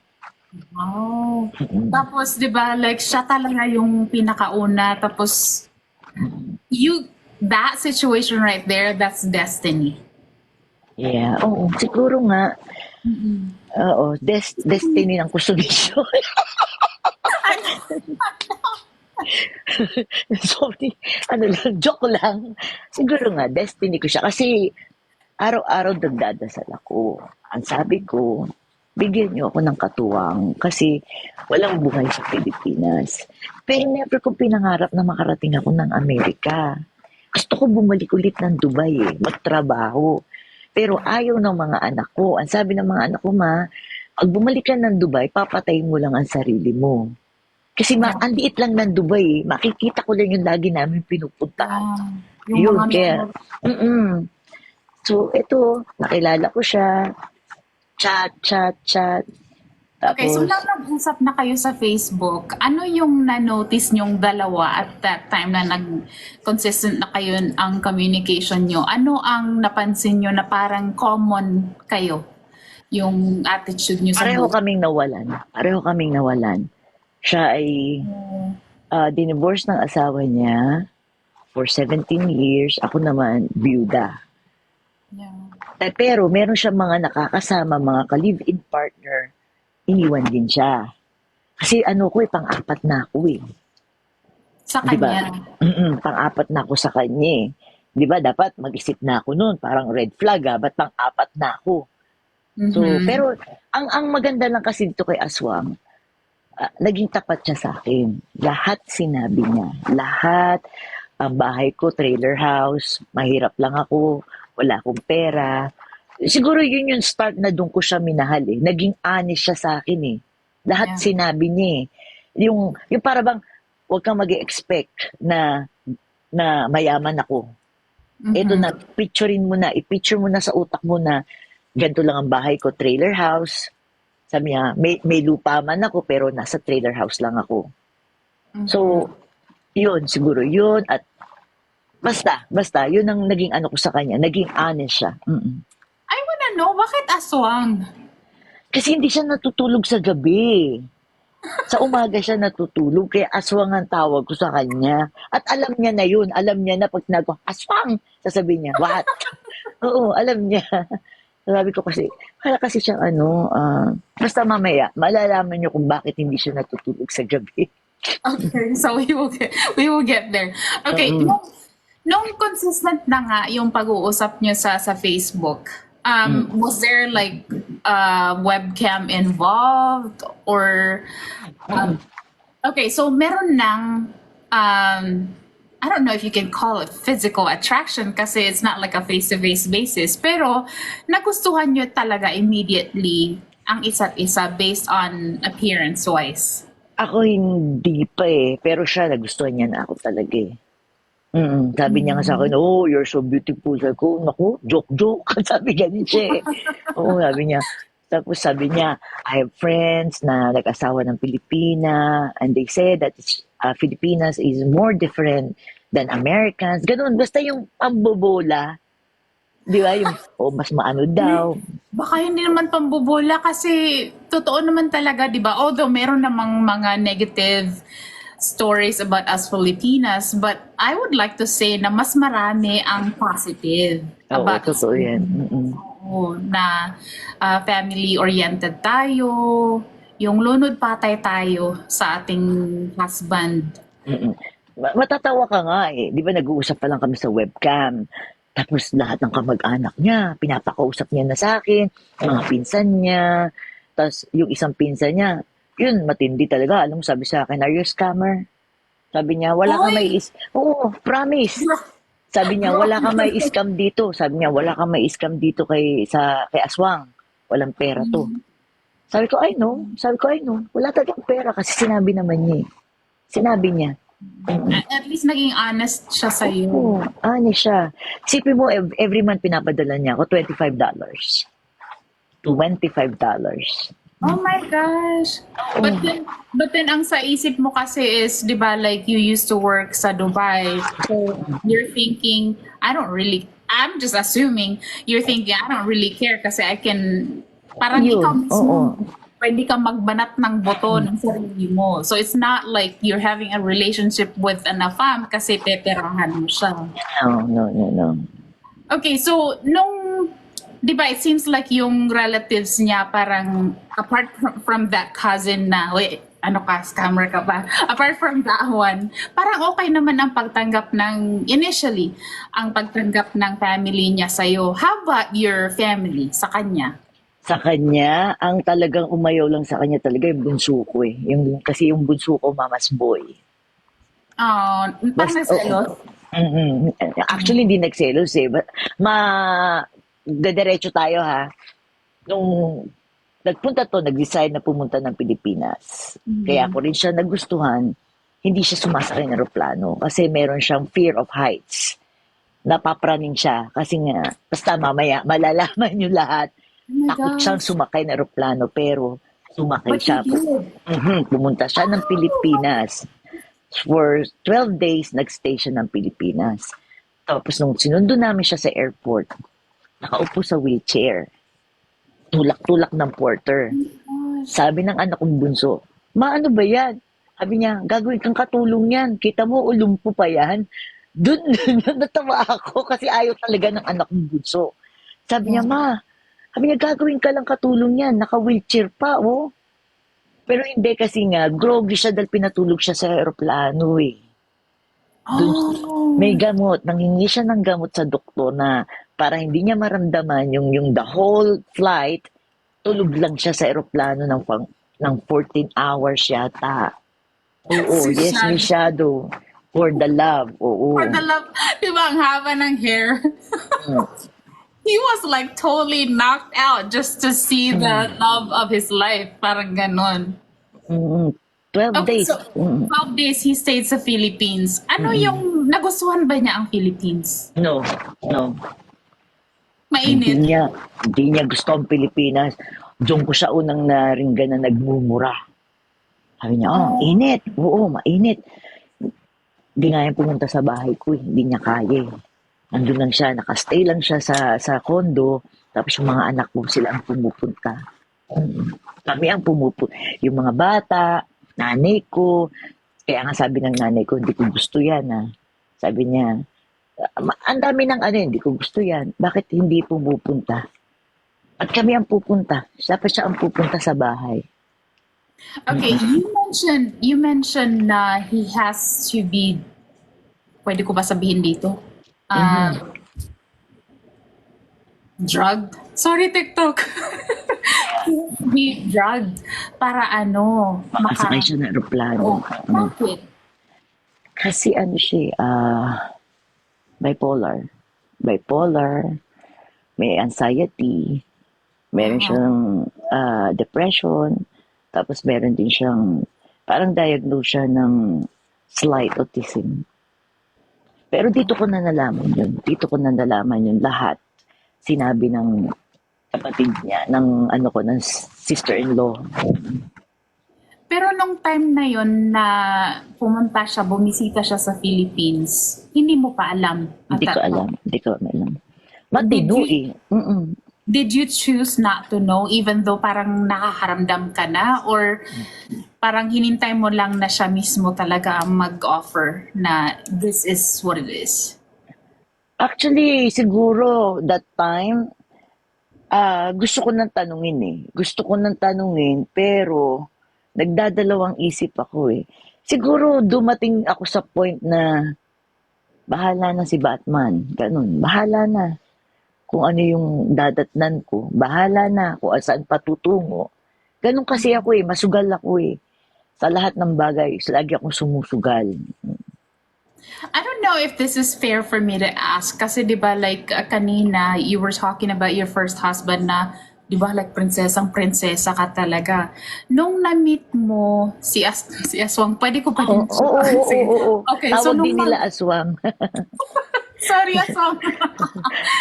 Oh. Mm. Tapos, di ba, like, siya talaga yung pinakauna. Tapos, that situation right there, that's destiny. Yeah, oo, siguro nga, oo, destiny ng kusubisyon. Sorry, ano lang, joke lang. Siguro nga, destiny ko siya. Kasi araw-araw nagdadasal ako. Ang sabi ko, bigyan niyo ako ng katuwang kasi walang buhay sa Pilipinas. Pero never ko pinangarap na makarating ako ng Amerika. Gusto ko bumalik ulit ng Dubai magtrabaho. Pero ayaw ng mga anak ko. Ang sabi ng mga anak ko, ma, pag bumalik ka ng Dubai, papatayin mo lang ang sarili mo. Kasi Yeah. ang liit lang ng Dubai, makikita ko lang yung lagi namin pinupuntahan. Yeah. Yung Yun, mga kaya, So, ito, nakilala ko siya, chat. Okay, so Tapos, nang nag-usap na kayo sa Facebook, ano yung na-notice nyong dalawa at that time na nag-consistent na kayo ang communication nyo? Ano ang napansin nyo na parang common kayo? Yung attitude nyo sa pareho buhay? kaming nawalan. Pareho kaming nawalan. Siya ay dinivorce ng asawa niya for 17 years. Ako naman, byuda. Yeah. Pero meron siya mga nakakasama, mga ka-live-in partner. Iniwan din siya. Kasi ano ko pang-apat na ako Sa Di ba? kanya. Pang-apat na ako sa kanya. Di ba? Dapat mag-isip na ako noon. Parang red flag ba't pang-apat na ako? So, pero ang maganda lang kasi dito kay Aswang, naging tapat siya sa akin. Lahat sinabi niya. Lahat. Ang bahay ko, trailer house. Mahirap lang ako. Wala akong pera. Siguro yun yung start na doon ko siya minahal Naging honest siya sa akin Lahat Yeah. sinabi niya Yung para bang, huwag kang mag-expect na mayaman ako. Ito na, i-picture mo na sa utak mo na ganito lang ang bahay ko, trailer house. Sabi niya, may lupa man ako pero nasa trailer house lang ako. So, yun, siguro yun. At basta, yun ang naging ano ko sa kanya. Naging honest siya. I wanna know, bakit aswang? Kasi hindi siya natutulog sa gabi. Sa umaga siya natutulog, kaya aswang ang tawag ko sa kanya. At alam niya na yun. Alam niya na pag nagawa, aswang! Sasabihin niya, what? Oo, alam niya. Sabi ko kasi, kaya kasi siyang basta mamaya, malalaman niyo kung bakit hindi siya natutulog sa gabi. Okay, so we will get there. Okay, nung consistent na nga yung pag-uusap niyo sa Facebook, was there like webcam involved or okay, so meron ng I don't know if you can call it physical attraction kasi it's not like a face-to-face basis, pero nagustuhan niyo talaga immediately ang isa't isa based on appearance-wise. Ako hindi pa pero siya nagustuhan niya na ako talaga Sabi niya nga sa akin, oh, you're so beautiful. Sabi ko, naku, joke. Sabi ganun siya Oo, sabi niya. Tapos sabi niya, I have friends na nag-asawa ng Pilipina and they said that Filipinas is more different than Americans. Ganun, basta yung pambobola. Di ba? Yung, mas maano daw. Baka hindi naman pambobola kasi totoo naman talaga, di ba? Although meron namang mga negative stories about us Filipinas, but I would like to say na mas marami ang positive Oo, about us. totoo yan. Oo, na family-oriented tayo, yung lunod patay tayo sa ating husband. Matatawa ka nga Di ba nag-uusap pa lang kami sa webcam. Tapos lahat ng kamag-anak niya, pinapakausap niya na sa akin, mga pinsan niya. Tapos yung isang pinsan niya, yun, matindi talaga. Alam mo, sabi sa akin, are you a scammer? Sabi niya, wala ka may Oo, promise. Sabi niya, wala ka may scam dito. Sabi niya, wala ka may scam dito kay Aswang. Walang pera to. Sabi ko, I know. Wala talagang pera kasi sinabi naman niya Sinabi niya. At least naging honest siya sa iyo. Oo, honest siya. Isipin mo, every month pinapadala niya ako $25. $25. Oh my gosh. But then ang sa isip mo kasi is, 'di ba, like you used to work sa Dubai. So you're thinking, I'm just assuming you're thinking I don't really care kasi I can parang Yun, ikaw oo. mismo pwede ka magbanat ng boto ng sarili mo. So it's not like you're having a relationship with an afam kasi peperahan mo siya. No. Okay, so nung, di ba, it seems like yung relatives niya parang, apart from that cousin na, wait, ano ka, scammer ka ba? Apart from that one, parang okay naman ang pagtanggap initially, ang pagtanggap ng family niya sa'yo. How about your family sa kanya? Sa kanya, ang talagang umayaw lang sa kanya talaga yung bunso ko eh. Kasi yung bunso ko, mama's boy. Parang nagselos? Actually, hindi nagselos eh. But, dediretso tayo ha. Nung nagpunta to, nag-decide na pumunta ng Pilipinas. Kaya ako rin siya nagustuhan. Hindi siya sumasakay ng aeroplano kasi meron siyang fear of heights. Napapraning siya kasi nga, basta mamaya malalaman niyo lahat. Oh my Takot siyang gosh. sumakay ng aeroplano pero sumakay But siya. you did. Pumunta siya ng Pilipinas. For 12 days, nagstay siya ng Pilipinas. Tapos nung sinundo namin siya sa airport, nakaupo sa wheelchair. Tulak-tulak ng porter. Gosh. Sabi ng anak kong bunso, "Ma, ano ba yan?" Sabi niya, "Gagawin kang katulong yan. Kita mo, ulumpo pa yan." Doon, natawa ako kasi ayaw talaga ng anak kong bunso. Sabi niya, "Ma," sabi niya, "gagawin ka lang katulong yan. Naka-wheelchair pa, oh." Pero hindi kasi nga, groggy siya dahil pinatulog siya sa aeroplano eh. Oh. May gamot, nanghingi siya ng gamot sa doktor na para hindi niya maramdaman yung the whole flight, tulog lang siya sa eroplano ng 14 hours yata. Oo, Si yes, may Shadow. shadow. For the love, oo. For the love, di ba ang haba ng hair? Mm, He was like totally knocked out just to see the love of his life. Parang ganon. mm, 12 Okay, days. so 12 days he stayed sa Philippines. Ano yung, nagustuhan ba niya ang Philippines? No, no. Mainit? Hindi niya gusto ang Pilipinas. Diyon ko siya unang naringgan na nagmumura. Sabi niya, init. Oo, mainit. Hindi nga yan pumunta sa bahay ko eh. Hindi niya kaya eh. Nandun lang siya, nakastay lang siya sa condo. Tapos yung mga anak ko, sila ang pumupunta. Kami ang pumupunta. Yung mga bata, nanay ko. Kaya nga sabi ng nanay ko, hindi ko gusto yan ah. Sabi niya, ang dami ng hindi ko gusto yan. Bakit hindi pumupunta? At kami ang pupunta. Dapat siya ang pupunta sa bahay. Okay, you mentioned na he has to be, pwede ko ba sabihin dito? Drugged? Sorry, TikTok. He drugged para Makasakay siya ng aeroplano. Bakit? Kasi siya, bipolar. Bipolar, may anxiety, meron siyang depression, tapos meron din siyang, parang diagnose siya ng slight autism. Pero dito ko na nalaman yun lahat. Sinabi ng kapatid niya, ng ng sister-in-law. Pero nung time na yon na pumunta siya, bumisita siya sa Philippines, hindi mo pa alam at Hindi ko that alam. time? Hindi ko alam. Matino eh. Did you choose not to know even though parang nakakaramdam ka na, or parang hinintay mo lang na siya mismo talaga ang mag-offer na this is what it is? Actually, siguro that time, gusto ko nang tanungin eh. Gusto ko nang tanungin, pero nagdadalawang isip ako eh. Siguro dumating ako sa point na bahala na si Batman. Ganun, bahala na. Kung ano yung dadatnan ko, bahala na kung saan patutungo. Ganun kasi ako eh, masugal ako eh. Sa lahat ng bagay, lagi akong sumusugal. I don't know if this is fair for me to ask kasi 'di ba like kanina you were talking about your first husband na 'di ba like prinsesang-prinsesa ka talaga. Nung na-meet mo si Aswang, pwede ko pa din Oo. Okay, Tawag so din nila aswang. sorry Aswang.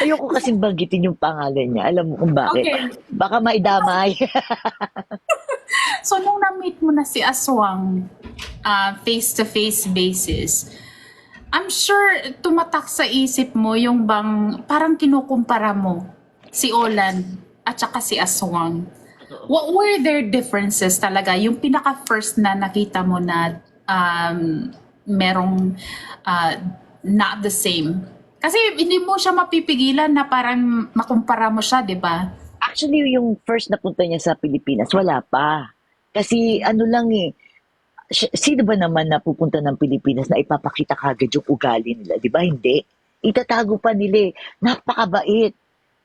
Ayoko kasing banggitin yung pangalan niya. Alam mo kung bakit? Okay. Baka maidamay. So nung na-meet mo na si Aswang face-to-face basis, I'm sure tumatak sa isip mo yung bang parang kinukumpara mo si Olan at saka si Aswang. What were their differences talaga? Yung pinaka-first na nakita mo na merong uh, not the same. Kasi hindi mo siya mapipigilan na parang makumpara mo siya, di ba? Actually, yung first na punta niya sa Pilipinas, wala pa. Kasi ano lang eh, sino ba naman na pupunta ng Pilipinas na ipapakita kagad yung ugali nila? Di ba? Hindi. Itatago pa nila eh. Napakabait.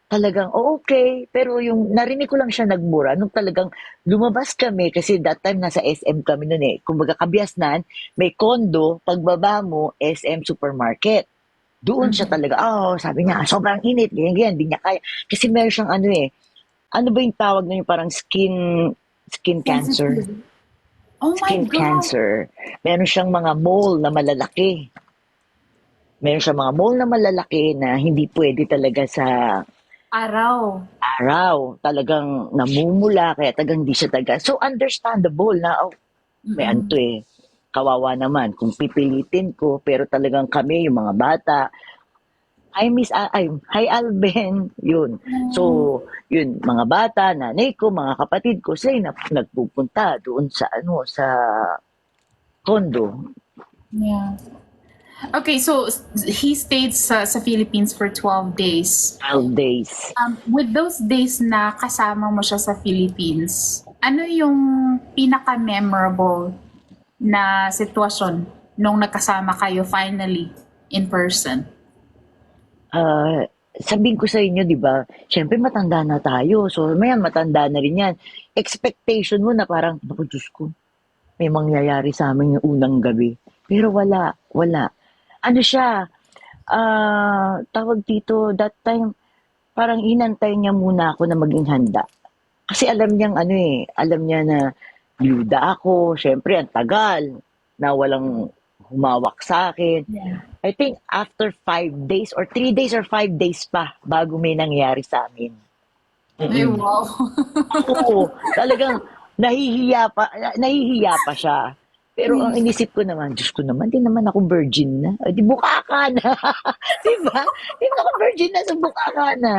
Talagang, oh, okay. Pero yung narinig ko lang siya nagmura nung talagang lumabas kami kasi that time nasa SM kami noon eh. Kumbaga kabiasnan, may condo, pagbaba mo, SM supermarket. Doon siya talaga, oh, sabi niya, sobrang init, ganyan, ganyan, di niya kaya. Kasi meron siyang ano eh, ano ba yung tawag na yung parang skin cancer? Sensitive. Oh my Skin God! cancer. Meron siyang mga mole na malalaki. Meron siyang mga mole na malalaki na hindi pwede talaga sa Araw. araw. Talagang namumula, kaya talagang hindi siya talaga. So, understandable na, oh, may Mm-mm. anto eh. Kawawa naman kung pipilitin ko, pero talagang kami, yung mga bata, hi Alben, yun. Mm, So, yun, mga bata, nanay ko, mga kapatid ko, sila yung nagpupunta doon sa, ano, sa condo. yeah. Okay, so he stayed sa Philippines for 12 days. 12 days. With those days na kasama mo siya sa Philippines, ano yung pinaka-memorable na sitwasyon nung nagkasama kayo finally in person? Sabihin ko sa inyo, di ba, syempre matanda na tayo. So, mayan, matanda na rin yan. Expectation mo na parang, naku, Diyos ko, may mangyayari sa amin yung unang gabi. Pero wala, wala. Ano siya, tawag dito, that time, parang inantay niya muna ako na maging handa. Kasi alam niyang ano eh, alam niya na byuda ako, syempre ang tagal na walang humawak sa akin. Yeah. I think after 5 days or 3 days or 5 days pa bago may nangyari sa amin. Ay, wow. Oo, talagang nahihiya pa siya. Pero ang inisip ko naman, Diyos ko naman, di naman ako virgin na. Di buka ka na. Di ba? Di naman ako virgin na, so buka ka na.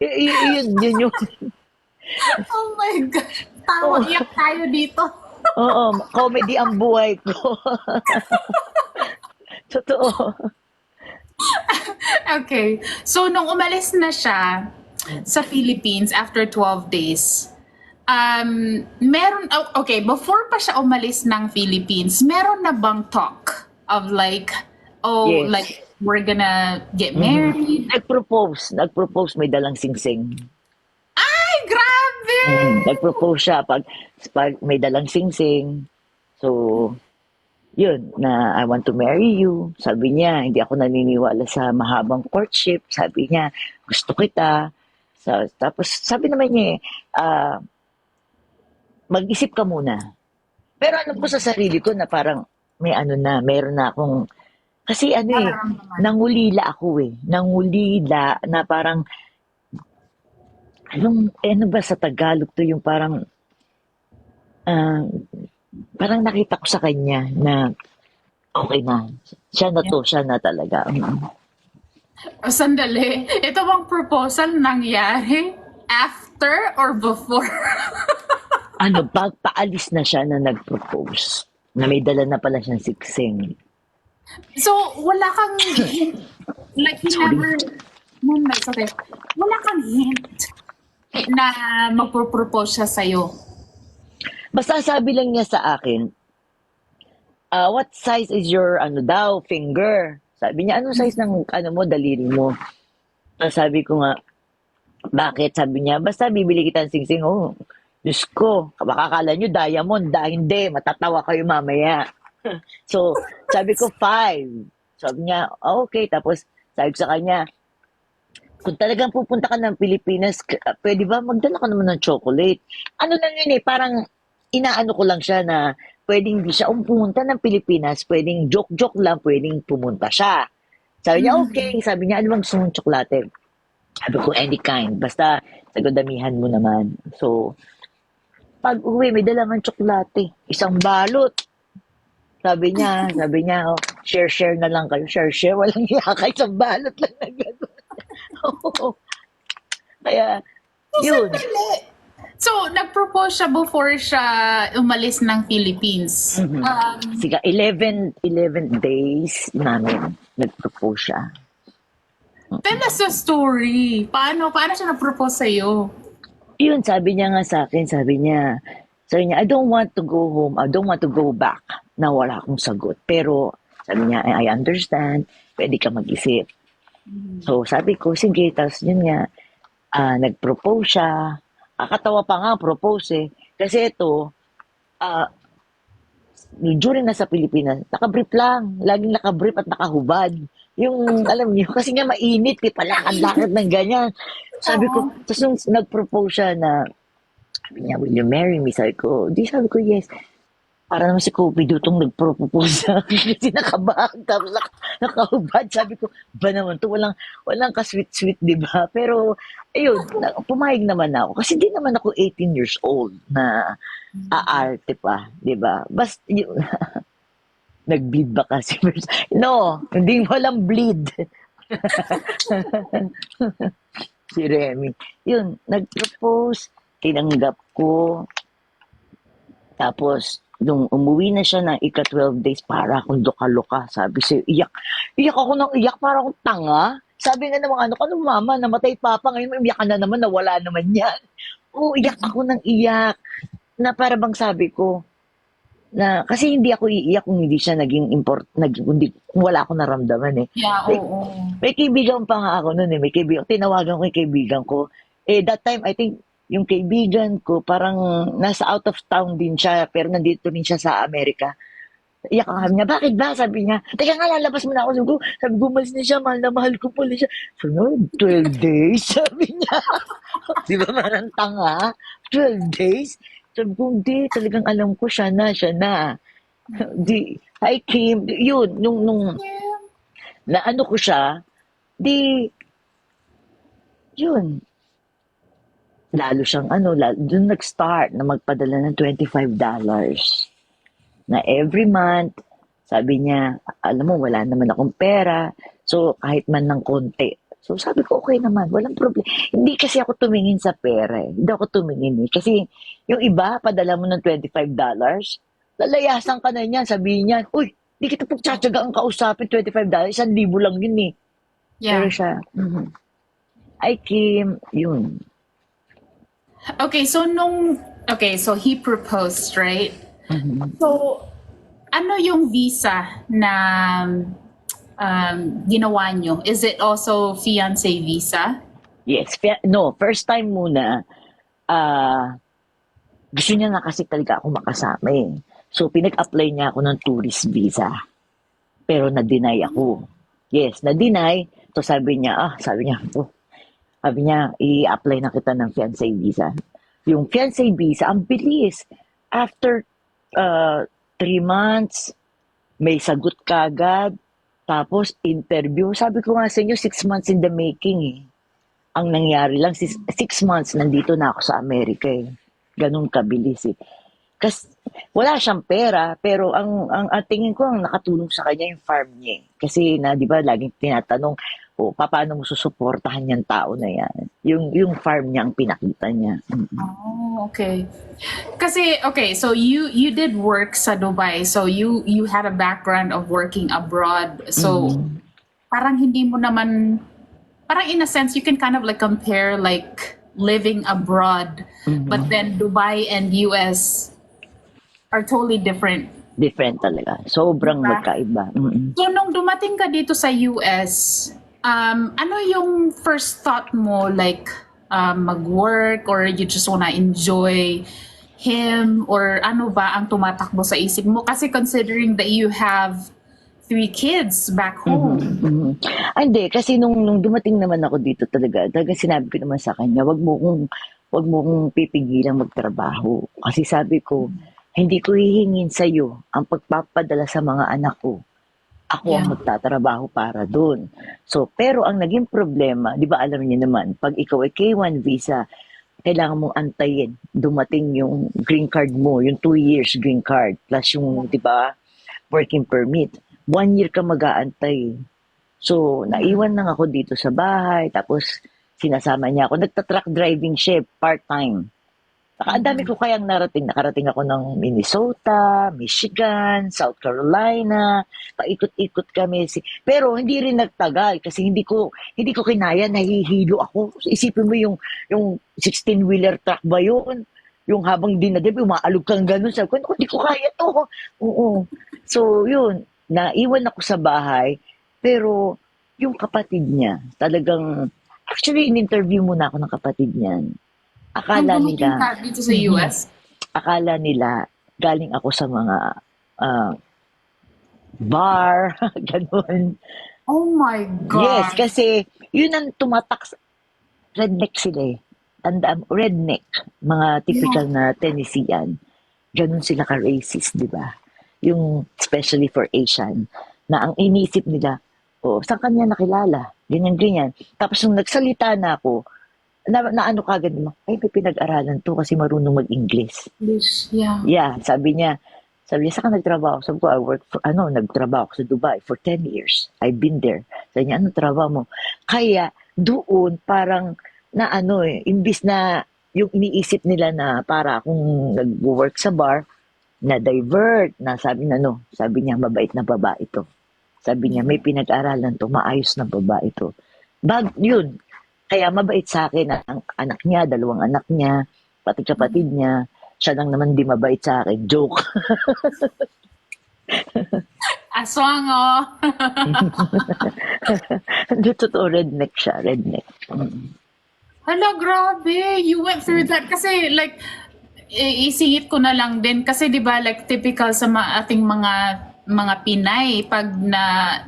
Yun yung, Oh my God. Tawa, oo, iyak tayo dito. oo, comedy ang buhay ko. Totoo. Okay. So, nung umalis na siya sa Philippines after 12 days, okay, before pa siya umalis ng Philippines, meron na bang talk of like, oh, Yes. like, we're gonna get married? Nag-propose, may dalang singsing. Ay, grabe! Nag-propose siya pag may dalang singsing. So, yun, na I want to marry you. Sabi niya, hindi ako naniniwala sa mahabang courtship. Sabi niya, gusto kita. So, tapos sabi naman niya, mag-isip ka muna. Pero alam ko sa sarili ko na parang may ano na, meron na akong, kasi ano eh, Nararamdaman. nangulila ako eh. Nangulila na parang, ano ba sa Tagalog to yung parang, ah, parang nakita ko sa kanya na okay na. Siya na talaga. Oh, sandali. Ito bang proposal nangyari after or before? Ano, paalis na siya na nag-propose. Na may dala na pala siyang siksing. So, wala kang hint. Like, he Sorry. never... No, no, it's okay. Wala kang hint na magpropose siya sa'yo. Basta sabi lang niya sa akin, what size is your, ano daw, finger? Sabi niya, anong size ng, ano mo, daliri mo? Sabi ko nga, bakit? Sabi niya, basta bibili kita ng singsing. Oh, Diyos ko, baka akala niyo diamond. Hindi, matatawa kayo mamaya. So, sabi ko, 5. Sabi niya, okay. Tapos, sabi ko sa kanya, kung talagang pupunta ka ng Pilipinas, pwede ba magdala ka naman ng chocolate? Ano lang yun eh, parang inaano ko lang siya na pwedeng hindi siya pumunta ng Pilipinas, pwedeng joke-joke lang, pwedeng pumunta siya. Sabi niya, okay. Sabi niya, ano bang gusto mong tsokolate? Sabi ko, any kind. Basta, sagodamihan mo naman. So, pag uwi, may dala man tsokolate. Isang balot. Sabi niya, oh, share-share na lang kayo. Share-share, walang yaka. Isang balot lang na gano'n. Oo. Kaya, So, yun. sandali. So, nag-propose siya before siya umalis ng Philippines. Siga, 11 days namin nag-propose siya. Tell us the story. Paano siya nag-propose sa'yo? Yun, sabi niya nga sa akin, sabi niya, I don't want to go home, I don't want to go back na wala akong sagot. Pero, sabi niya, I understand, pwede ka mag-isip. So, sabi ko, sige, tapos yun nga, nag-propose siya. Katawa pa nga, propose eh. Kasi ito, during nasa Pilipinas, nakabrief lang. Laging nakabrief at nakahubad. Yung, alam niyo, kasi nga mainit, eh, palakad-lakad ng ganyan. Sabi ko, tapos nung nag-propose siya na, sabi niya, will you marry me? Sabi ko, yes. Para naman si Kobe dutong nag-propose sa akin kasi nakabahan tapos nakahubad. Sabi ko, ba naman to? Walang ka-sweet-sweet, di ba? Pero, ayun, pumayag naman ako. Kasi di naman ako 18 years old na aarte pa, di ba? Basta, yun, nag-bleed ba kasi? No, hindi walang bleed. Si Remy. Yun, nag-propose, tinanggap ko, tapos, nung umuwi na siya ng ika-12 days, para akong luka-luka. Sabi siya, iyak. Iyak ako ng iyak, para akong tanga. Sabi nga naman, ano ka nung mama, namatay papa, ngayon iyak ka na naman, nawala naman yan. Oo, iyak ako ng iyak. Na para bang sabi ko, na, kasi hindi ako iiyak kung hindi siya kung wala akong naramdaman eh. Yeah, May, oo. may kaibigan pa nga ako noon eh, tinawagan ko yung kaibigan ko. That time, I think, yung kaibigan ko, parang nasa out of town din siya, pero nandito rin siya sa Amerika. Iyak ang niya, bakit ba? Sabi niya, teka nga, lalabas mo na ako. Sabi ko, umalis na siya, mahal na mahal ko pala siya. Sabi niya, 12 days, sabi niya. Di ba marang tanga? 12 days? Sabi ko, hindi, talagang alam ko, siya na. I came, yun, nung naano ko siya, yun, lalo siyang doon nag-start na magpadala ng $25 na every month. Sabi niya, alam mo, wala naman akong pera, so kahit man ng konti. So sabi ko, okay naman, walang problema. Hindi kasi ako tumingin sa pera eh. Hindi ako tumingin eh. Kasi yung iba, padala mo ng $25, lalayasan ka na niyan, sabihin niyan, uy, di kita pagtsatsaga ang kausapin, $25, 1,000 lang yun eh. Pero Yeah. siya, I came, yun. Okay, so he proposed, right? So, ano yung visa na ginawa nyo? Is it also fiancé visa? Yes, no, first time muna, gusto niya nga kasi talaga ako makasama eh. So, pinag-apply niya ako ng tourist visa. Pero na-deny ako. Yes, na-deny. So, sabi niya, i-apply na kita ng fiancé visa. Yung fiancé visa, ang bilis. After 3 months, may sagot kagad. Tapos, interview. Sabi ko nga sa inyo, 6 months in the making eh. Ang nangyari lang, 6 months, nandito na ako sa Amerika eh. Ganun kabilis eh. Kasi wala siyang pera, pero ang tingin ko, ang nakatulong sa kanya yung farm niya eh. Kasi di ba, laging tinatanong, paano mo susuportahan yung tao na yan? Yung farm niya ang pinakita niya. Oh, okay. Kasi, okay, so you did work sa Dubai. So you had a background of working abroad. So parang hindi mo naman, parang in a sense, you can kind of like compare like living abroad. But then Dubai and US are totally different. Different talaga. Sobrang Diba? magkaiba. So nung dumating ka dito sa US, ano yung first thought mo, like mag-work or you just wanna enjoy him, or ano ba ang tumatakbo sa isip mo? Kasi considering that you have 3 kids back home. Hindi, kasi nung dumating naman ako dito talaga sinabi ko naman sa kanya, wag mo kong pipigilang magtrabaho. Kasi sabi ko, hindi ko hihingin sa'yo ang pagpapadala sa mga anak ko. Ako ang magtatrabaho para doon. So, pero ang naging problema, di ba alam niyo naman, pag ikaw ay K1 visa, kailangan mong antayin. Dumating yung green card mo, yung 2 years green card, plus yung, di ba, working permit. 1 year ka mag-aantay. So, naiwan lang ako dito sa bahay, tapos sinasama niya ako. Nagta-truck driving siya, part-time. Ang dami ko kayang narating. Nakarating ako ng Minnesota, Michigan, South Carolina. Paikot-ikot kami. Pero hindi rin nagtagal kasi hindi ko kinaya, nahihilo ako. Isipin mo yung 16-wheeler truck ba yun? Yung habang dinadib, umaalog kang ganun. Sabi ko, "Naku, hindi ko kaya to." Oo. So, yun. Naiwan ako sa bahay. Pero yung kapatid niya, talagang, actually, in-interview muna ako ng kapatid niyan. Nung Akala dumating nila, ka dito sa Mhm. US? akala nila galing ako sa mga ah, bar, ganun. Oh my Yes, God. kasi yun ang tumatak. Redneck sila eh. Tandaan, redneck. Mga Yeah. typical na Tennessean. Ganun sila ka-racist, di ba? Yung especially for Asian, na ang inisip nila, oh, saan kanya nakilala? Ganyan, ganyan. Tapos nung nagsalita na ako, na ano kagad mo, ay may pinag-aralan to kasi marunong mag-English. English. Yeah. Yeah, sabi niya, saan ka nagtrabaho? Sabi ko, nagtrabaho ako sa Dubai for 10 years. I've been there. Sabi niya, anong trabaho mo? Kaya, doon, parang, imbis na, yung iniisip nila na para akong nag-work sa bar, na divert, na sabi niya, mabait na babae ito. Sabi niya, Yeah. may pinag-aralan to, maayos na babae ito. Yun, kaya mabait sa akin ang anak niya, dalawang anak niya, pati kapatid niya. Siya lang naman di mabait sa akin. Joke. Aswang, oh. Hindi totoo, redneck siya, redneck. Hala, grabe. You went through that. Kasi like, isingit ko na lang din. Kasi di ba like typical sa ating mga Pinay, pag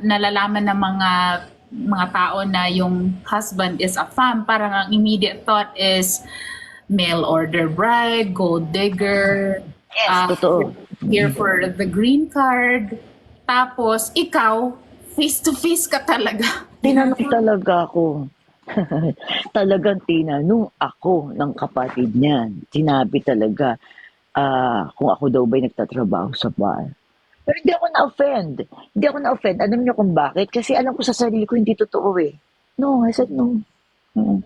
nalalaman ng mga tao na yung husband is a femme, parang ang immediate thought is mail order bride, gold digger, Yes, uh, totoo. here for the green card. Tapos, ikaw, face-to-face ka talaga. Tinanong talaga ako. Talagang tinanong ako ng kapatid niyan. Sinabi talaga kung ako daw ba'y nagtatrabaho sa bar. Pero hindi ako na-offend. Hindi ako na-offend. Alam niyo kung bakit? Kasi alam ko sa sarili ko hindi totoo eh. No, I said no. Mm.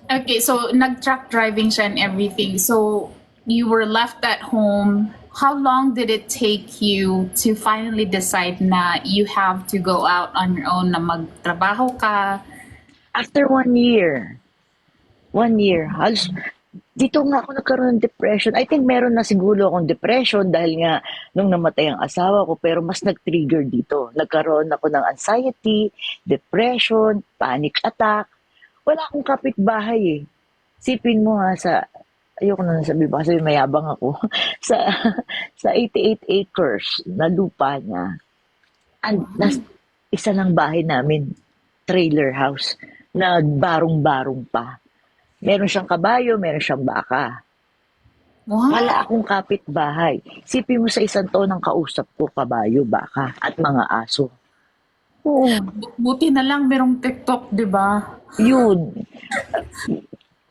Okay, so nag-truck driving siya and everything. So you were left at home. How long did it take you to finally decide na you have to go out on your own, na magtrabaho ka? After 1 year. 1 year. Dito nga ako nagkaroon ng depression. I think meron na siguro akong depression dahil nga nung namatay ang asawa ko, pero mas nag-trigger dito. Nagkaroon ako ng anxiety, depression, panic attack. Wala akong kapitbahay eh. Sipin mo ayoko na sabi ba kasi mayabang ako, sa, sa 88 acres na lupa niya. Isa lang bahay namin, trailer house, na barong-barong pa. Meron siyang kabayo, meron siyang baka. What? Wala akong kapitbahay. Sipin mo sa isang taon ng kausap ko, kabayo, baka, at mga aso. Oo, Buti na lang merong TikTok, di ba? yun.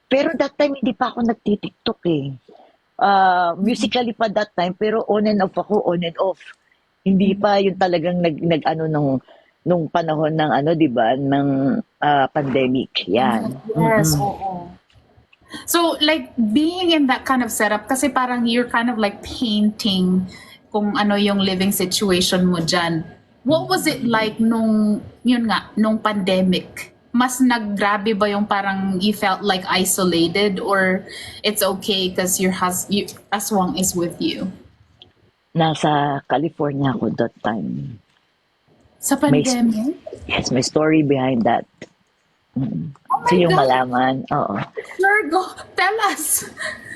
Pero that time, hindi pa ako nagtitiktok eh. Musically pa that time, pero on and off ako, on and off. Hindi pa yung talagang nung panahon ng 'di ba, ng pandemic. Yan. Yes, oo. So, like, being in that kind of setup, kasi parang you're kind of like painting kung ano yung living situation mo dyan. What was it like nung pandemic? Mas naggrabe ba yung parang you felt like isolated, or it's okay because aswang is with you? Nasa California ako that time. Sa May pandemic? yes, may story behind that. Oh So my yung God! malaman, oo. Sure, go! Tell us!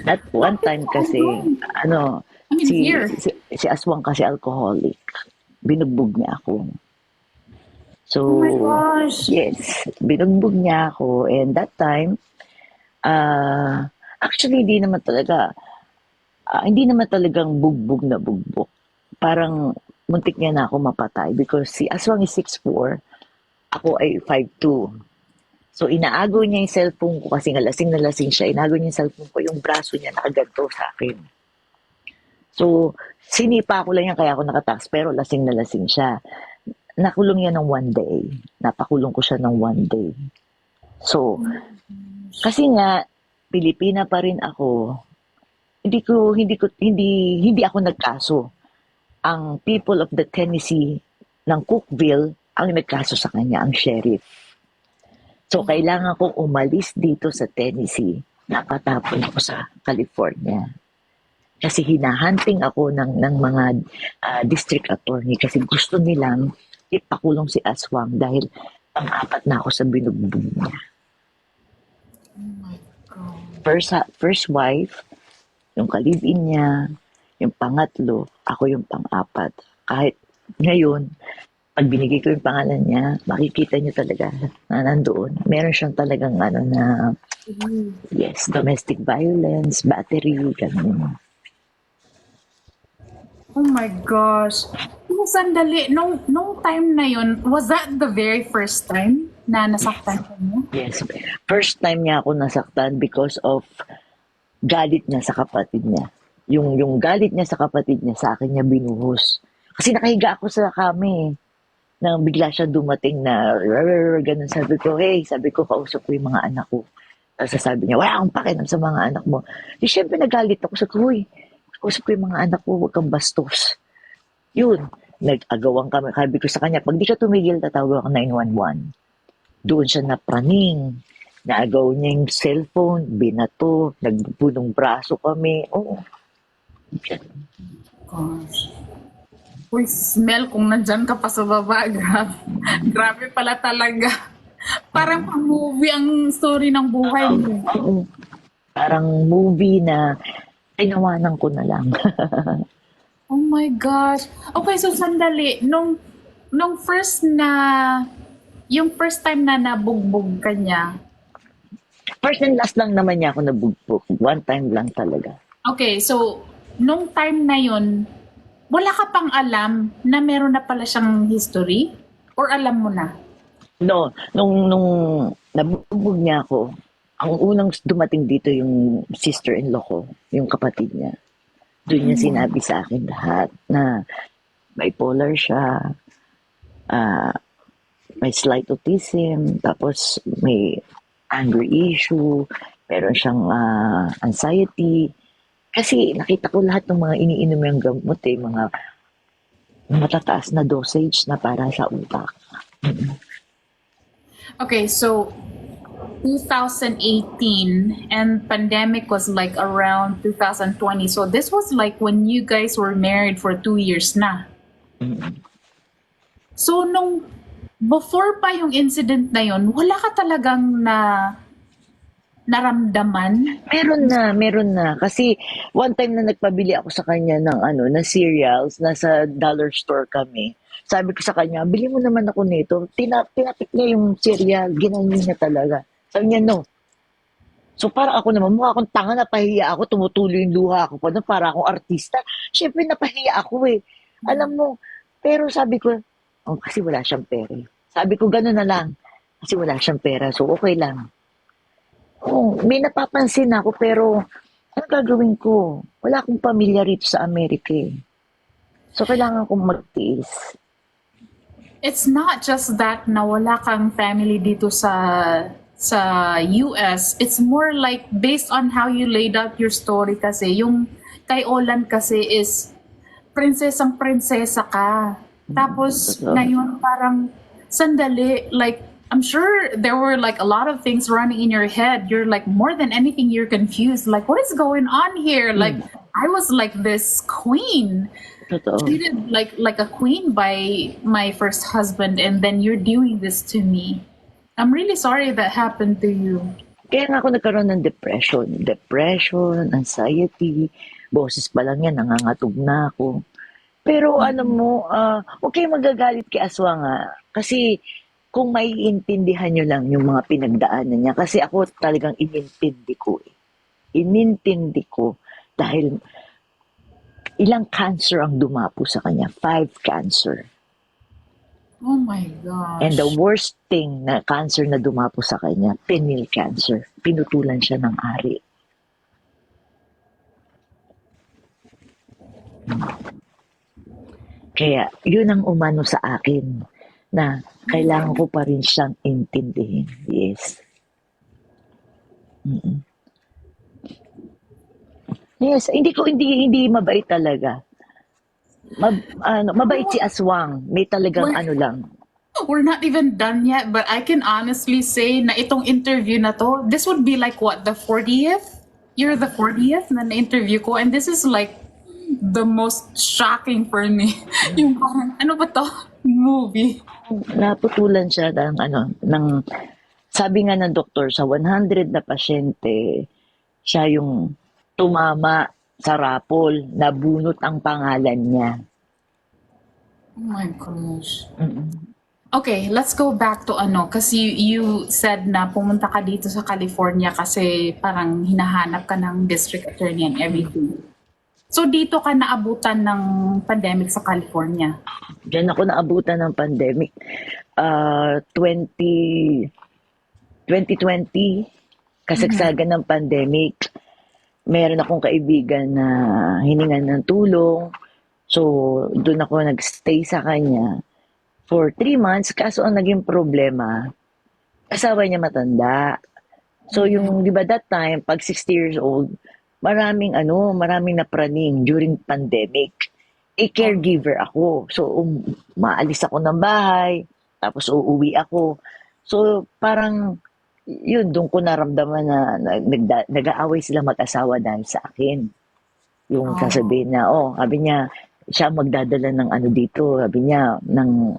That one time kasi, I mean, si, here. si Aswang kasi alcoholic. Binugbog niya ako. So, Oh my gosh! yes, binugbog niya ako. And that time, actually, hindi naman talagang bugbog na bugbog. Parang muntik niya na ako mapatay because si Aswang is 6'4", ako ay 5'2". So, inaagaw niya yung cellphone ko kasi nga lasing na lasing siya. Inaagaw niya yung cellphone ko, yung braso niya nakaganto sa akin. So, sinipa ko lang yan kaya ako nakatakas pero lasing na lasing siya. Nakulong yan ng 1 day. Napakulong ko siya ng 1 day. So, kasi nga, Pilipina pa rin ako. hindi ako nagkaso. Ang people of the Tennessee ng Cookville ang nagkaso sa kanya, ang sheriff. So, kailangan kong umalis dito sa Tennessee. Napatapon ako sa California. Kasi hinahunting ako ng mga district attorney kasi gusto nilang ipakulong si Aswang dahil pang-apat na ako sa binugbog niya. Oh my God. First wife, yung kalibin niya, yung pangatlo, ako yung pang-apat. Kahit ngayon, pag binigay ko yung pangalan niya, makikita niyo talaga na nandoon. Meron siyang talagang yes, domestic violence, battery, ganun. Oh my gosh. Yung sandali, nung time na yun, was that the very first time na nasaktan ka niya? Yes. First time niya ako nasaktan because of galit niya sa kapatid niya. Yung galit niya sa kapatid niya, sa akin niya binuhos. Kasi nakahiga ako sa kami. Nang bigla siya dumating na ganun, sabi ko, kausap ko yung mga anak ko. Tapos sabi niya, wala akong pakialam sa mga anak mo. Di syempre nagalit ako, sabi ko, kausap ko yung mga anak ko, huwag kang bastos. Yun, nag-agawan kami. Sabi ko sa kanya, pag di ka tumigil, tatawag ako 911. Doon siya napraning. Naagaw niya yung cellphone, binato, nagbunong braso kami. Oh, Gosh. Uy, smell kung nandyan ka pa sa baba. Grabe. Grabe pala talaga. Parang pang-movie ang story ng buhay mo. oo. Parang movie na tinawanan ko na lang. Oh my gosh. Okay, so sandali. Nung yung first time na nabugbog ka niya, First and last lang naman niya ako nabugbog. One time lang talaga. okay, so nung time na yun, wala ka pang alam na meron na pala siyang history? Or alam mo na? No, nung nabugbog niya ako, ang unang dumating dito yung sister-in-law ko, yung kapatid niya. Doon niya sinabi sa akin lahat na bipolar siya, may slight autism, tapos may anger issue, meron siyang anxiety. Kasi nakita ko lahat ng mga iniinom yung gamot mga matataas na dosage na para sa utak. Okay, so 2018 and pandemic was like around 2020. So this was like when you guys were married for 2 years na. So before pa yung incident na yun, wala ka talagang naramdaman? Meron na. Kasi one time na nagpabili ako sa kanya ng cereals, nasa dollar store kami. Sabi ko sa kanya, bili mo naman ako nito. Tinapik niya yung cereal, ginanyan niya talaga. Sabi niya, no. So parang ako naman, mukha akong tanga, napahiya ako, tumutuloy yung luha ako pa na para akong artista. Siyempre napahiya ako eh. Alam mo, pero sabi ko, kasi wala siyang pera. Sabi ko, gano'n na lang. Kasi wala siyang pera, so okay lang. May napapansin ako pero ano gagawin ko? Wala akong pamilya rito sa Amerika eh. So kailangan kong magtiis. It's not just that na wala kang family dito sa US. It's more like based on how you laid out your story kasi. Yung kay Olan kasi is prinsesang-prinsesa ka. Tapos Totoo. ngayon parang sandali, like I'm sure there were like a lot of things running in your head. You're like more than anything you're confused. Like what is going on here? Like I was like this queen. Totoo. Treated like a queen by my first husband and then you're doing this to me. I'm really sorry that happened to you. Kaya nga ako nagkaroon ng depression. Depression, anxiety, boses pa lang yan, nangangatog na ako. Pero alam mo, huwag kayong magagalit kay Aswang kasi kung maiintindihan nyo lang yung mga pinagdaanan niya, kasi ako talagang inintindi ko eh. Inintindi ko dahil ilang cancer ang dumapo sa kanya. 5 cancer. Oh my gosh. And the worst thing na cancer na dumapo sa kanya, pineal cancer. Pinutulan siya ng ari. Kaya yun ang umano sa akin na kailangan ko pa rin siyang intindihin. Yes. Yes, hindi mabait talaga. Mabait si Aswang. May talagang We're, ano lang. we're not even done yet, but I can honestly say na itong interview na to, this would be like what, the 40th? You're the 40th na na-interview ko, and this is like the most shocking for me. Yung parang, ano ba to? Movie. Naputulan siya sabi nga ng doktor, sa 100 na pasyente, siya yung tumama sa rapol, nabunot ang pangalan niya. Oh my gosh. Mm. Okay, let's go back to ano, kasi you said na pumunta ka dito sa California kasi parang hinahanap ka ng district attorney and everything. So dito ka naabutan ng pandemic sa California. Diyan ako naabutan ng pandemic. 2020, kasagsagan ng pandemic. Meron akong kaibigan na hiningan ng tulong. So, doon ako nagstay sa kanya for 3 months. Kaso ang naging problema, asawa niya matanda. So, yung, di ba that time, pag 60 years old, maraming napraning during pandemic. Caregiver ako. So, maalis ako ng bahay, tapos uuwi ako. So, parang, yun, doon ko naramdaman na nag-aaway sila mag-asawa dahil sa akin. Yung sasabihin na, sabi niya, siya magdadala ng ano dito, sabi niya, ng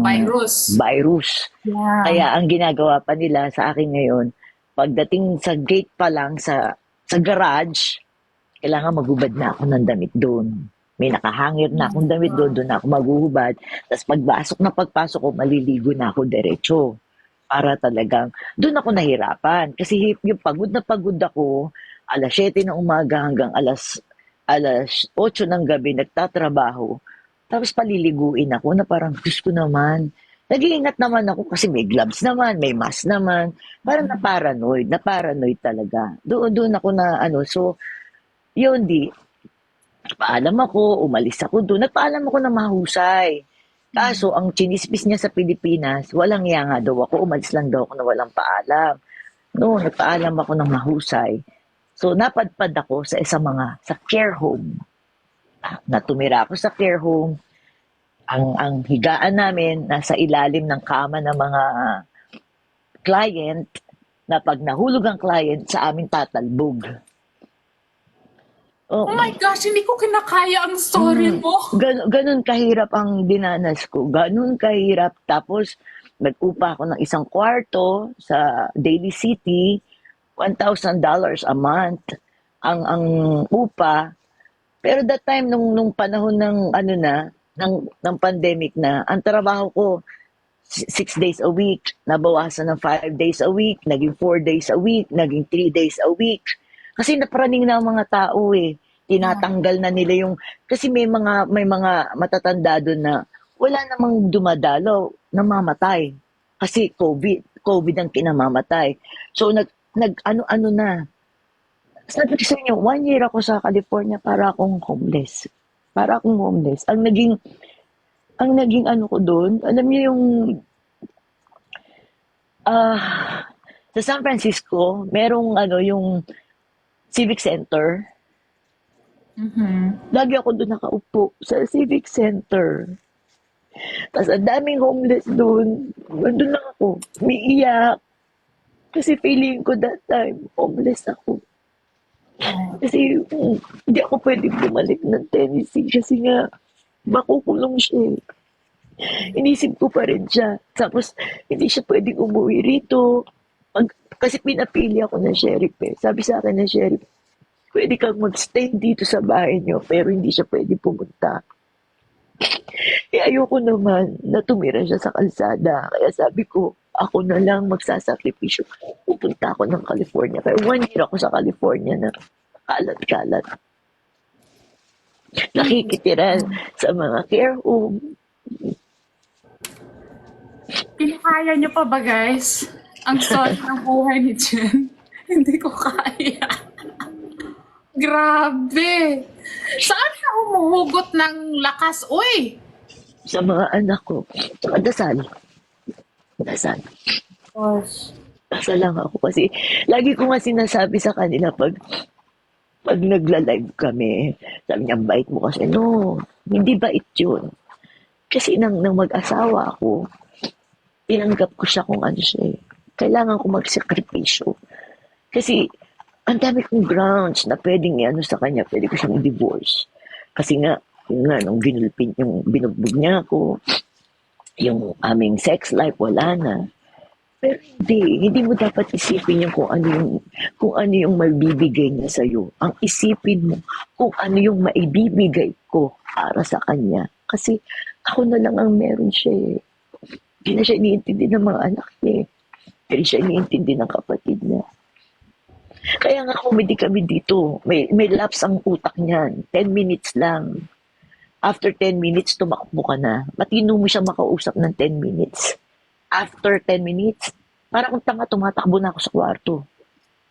Virus. virus. Yeah. Kaya ang ginagawa pa nila sa akin ngayon, pagdating sa gate pa lang sa garage, kailangan maghubad na ako ng damit doon. May nakahangir na akong damit doon na ako maghuhubad. Tapos pagpasok ko, maliligo na ako diretso. Para talagang, doon ako nahirapan. Kasi yung pagod na pagod ako, alas 7 ng umaga hanggang alas 8 ng gabi, nagtatrabaho. Tapos paliliguin ako na parang, Diyos ko naman, nag-iingat naman ako kasi may gloves naman, may mask naman. Parang na-paranoid talaga. Doon ako na so, yun paalam ako, umalis ako doon. Nagpaalam ako na mahusay. Kaso, ang chinismis niya sa Pilipinas, walang iya nga daw ako, umalis lang daw ako na walang paalam. No, nagpaalam ako ng mahusay. So, napadpad ako sa sa care home. Natumira ako sa care home. Ang higaan namin, nasa ilalim ng kama ng mga client, na pag nahulog ang client, sa amin tatalbog. Oh my gosh, hindi ko kinakaya ang story mo. Ganun kahirap ang dinanas ko. Ganun kahirap. Tapos, nag-upa ako ng isang kwarto sa Daly City, $1,000 a month ang upa. Pero that time, nung panahon ng ng pandemic na, ang trabaho ko, 6 days a week, nabawasan ng 5 days a week, naging 4 days a week, naging 3 days a week. Kasi napraning na ang mga tao tinatanggal na nila yung, kasi may mga matatanda doon na wala namang dumadalaw, namamatay. Kasi COVID ang kinamamatay. So ano na. Sabi ko sa inyo, 1 year ako sa California para akong homeless. Ang naging ano ko doon, alam niyo yung sa San Francisco, merong yung Civic Center. Lagi ako doon nakaupo sa Civic Center. Tapos ang daming homeless doon. Doon lang ako, umiiyak. Kasi feeling ko that time, homeless ako. Kasi hindi ako pwedeng bumalik ng Tennessee kasi nga makukulong siya. Inisip ko pa rin siya. Tapos hindi siya pwedeng umuwi rito. Kasi pinapili ako ng sheriff Sabi sa akin ng sheriff, pwede kang magstay dito sa bahay niyo, pero hindi siya pwede pumunta. Ayoko naman na tumira siya sa kalsada. Kaya sabi ko, ako na lang magsasakripisyo. Pupunta ako ng California. Kaya 1 year ako sa California na kalat-kalat. Nakikitira sa mga care home. Kinakaya niyo pa ba, guys? Ang story ng buhay ni Jen. Hindi ko kaya. Grabe. Saan ka humuhugot ng lakas? Uy! Sa mga anak ko. Tsaka dasal. Gosh. Dasal lang ako kasi lagi ko nga sinasabi sa kanila pag Pag nagla-live kami, sabi niya, "Ang bait mo kasi." No, hindi bait yun. Kasi nang mag-asawa ako, tinanggap ko siya kung ano siya eh. Kailangan ko magsakripisyo. Kasi ang dami kong grounds na pwedeng ano sa kanya, pwede ko siyang i-divorce. Kasi nga, yun nga, nung yung binugbog niya ako, yung aming sex life, wala na. Pero hindi mo dapat isipin yung kung ano yung maibibigay niya sa'yo. Ang isipin mo kung ano yung maibibigay ko para sa kanya. Kasi ako na lang ang meron siya eh. Hindi na siya iniintindi ng mga anak niya eh. Hindi siya iniintindi ng kapatid niya. Kaya nga comedy kami dito. May lapse ang utak niyan. 10 minutes lang. After 10 minutes, tumakbo ka na. Matino mo siya makausap ng 10 minutes. After 10 minutes, parang kung tanga, tumatakbo na ako sa kwarto.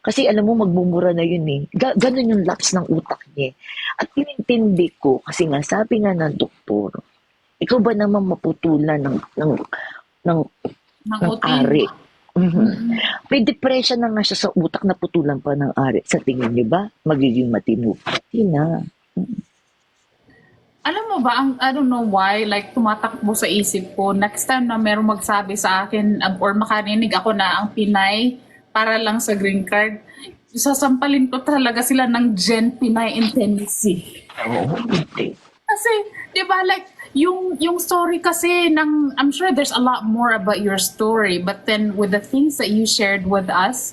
Kasi alam mo, magmumura na yun eh. Ganon yung lapse ng utak niya. At tinintindi ko, kasi nga sabi nga ng doktor, ikaw ba naman maputulan ng, Ng ng uting. ari? Mhm. Mm. May depression na nga siya sa utak na putulan pa ng ari. Sa tingin niyo ba, magiging matino? Hindi na. Alam mo ba, I don't know why, like tumatakbo sa isip ko, next time na merong magsabi sa akin or makarinig ako na ang Pinay para lang sa green card, sasampalin ko talaga sila ng Gen Pinay in Tennessee. Oo, hindi. Kasi, di ba, like, yung story kasi ng, I'm sure there's a lot more about your story, but then with the things that you shared with us,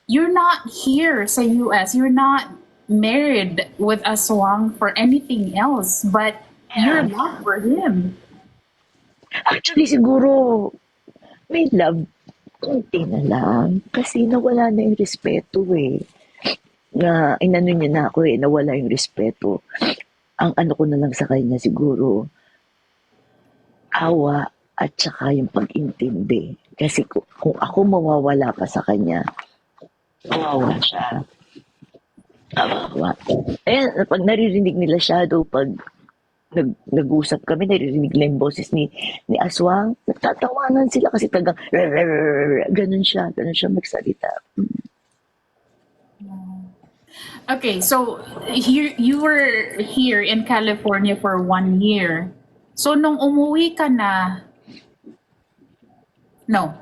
you're not here sa US. You're not married with Aswang for anything else, but your Yeah. love for him. Actually, siguro, may love, konti na lang. Kasi nawala na yung respeto eh. Na inano niya na ako eh, nawala yung respeto. Ang ano ko na lang sa kanya siguro, awa at saka yung pag-intindi. Kasi kung ako mawawala pa sa kanya, kawawa siya. Kawawa. Ayan, pag naririnig nila Shadow, pag nag-usap kami, naririnig nila yung boses ni Aswang, nagtatawanan sila kasi tagang ganun siya magsalita. Okay, so here you were here in California for 1 year. So nung umuwi ka na, no,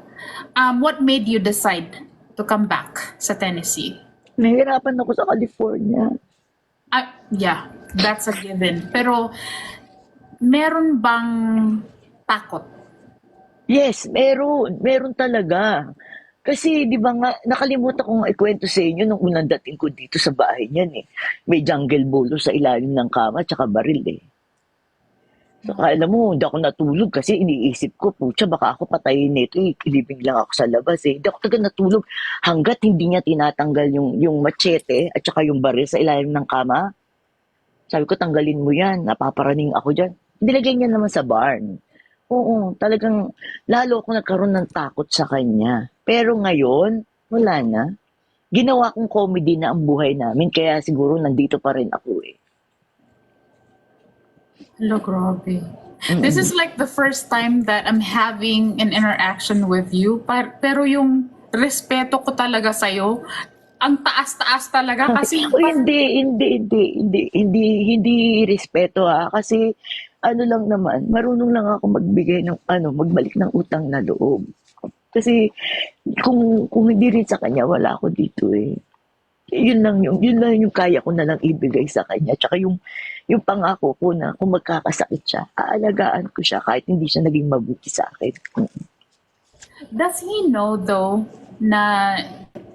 what made you decide to come back sa Tennessee? Nahirapan ako sa California. Yeah, that's a given. Pero meron bang takot? Yes, meron. Meron talaga. Kasi 'di ba nga nakalimutan kong ikwento sa inyo nung unang dating ko dito sa bahay niyan eh. May jungle bolo sa ilalim ng kama tsaka baril eh. So alam mo, hindi ako natulog kasi iniisip ko, putya baka ako patayin nito eh. Ilibing lang ako sa labas eh. Hindi ako talaga natulog hanggat hindi niya tinatanggal yung machete at saka yung baril sa ilalim ng kama. Sabi ko, tanggalin mo yan. Napaparaning ako dyan. Nilagay niya naman sa barn. Oo, talagang lalo ako nagkaroon ng takot sa kanya. Pero ngayon, wala na. Ginawa kong comedy na ang buhay namin, kaya siguro nandito pa rin ako eh. Hello, grabe. This is like the first time that I'm having an interaction with you. Pero yung respeto ko talaga sa'yo, ang taas-taas talaga kasi O hindi respeto ha. Kasi ano lang naman, marunong lang ako magbigay ng magbalik ng utang na loob. Kasi kung hindi rin sa kanya, wala ako dito eh. Yun lang yung kaya ko na lang ibigay sa kanya. Tsaka yung pangako ko na kung magkakasakit siya, aalagaan ko siya kahit hindi siya naging mabuti sa akin. does he know though na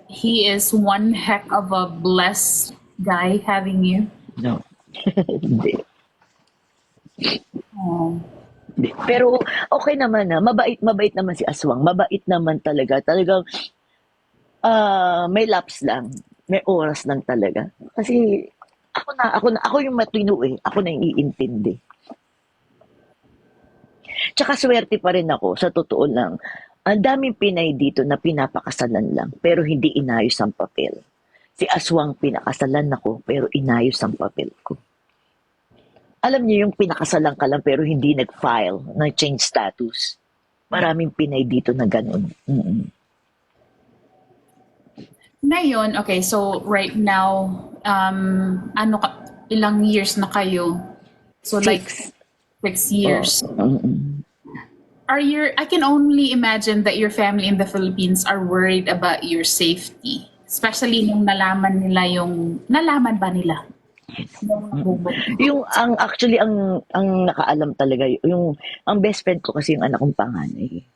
he is one heck of a blessed guy having you? No. Hindi. Oh. Hindi. Pero okay naman na, mabait naman si Aswang. Mabait naman talaga. Talagang may lapse lang. May oras lang talaga. Kasi ako yung matino eh. Ako na yung iintindi. Tsaka swerte pa rin ako, sa totoo lang. Ang daming Pinay dito na pinapakasalan lang, pero hindi inayos ang papel. Si Aswang pinakasalan ako, pero inayos ang papel ko. Alam niyo yung pinakasalan ka lang, pero hindi nag-file ng change status. Maraming Pinay dito na ganun. Mm-mm. Ngayon, okay, so right now, ilang years na kayo? So like 6. 6 years. Mm. I can only imagine that your family in the Philippines are worried about your safety. Especially nung nalaman ba nila? Yung bubog. Yung actually ang nakaalam talaga yung ang best friend ko kasi yung anak kong panganay.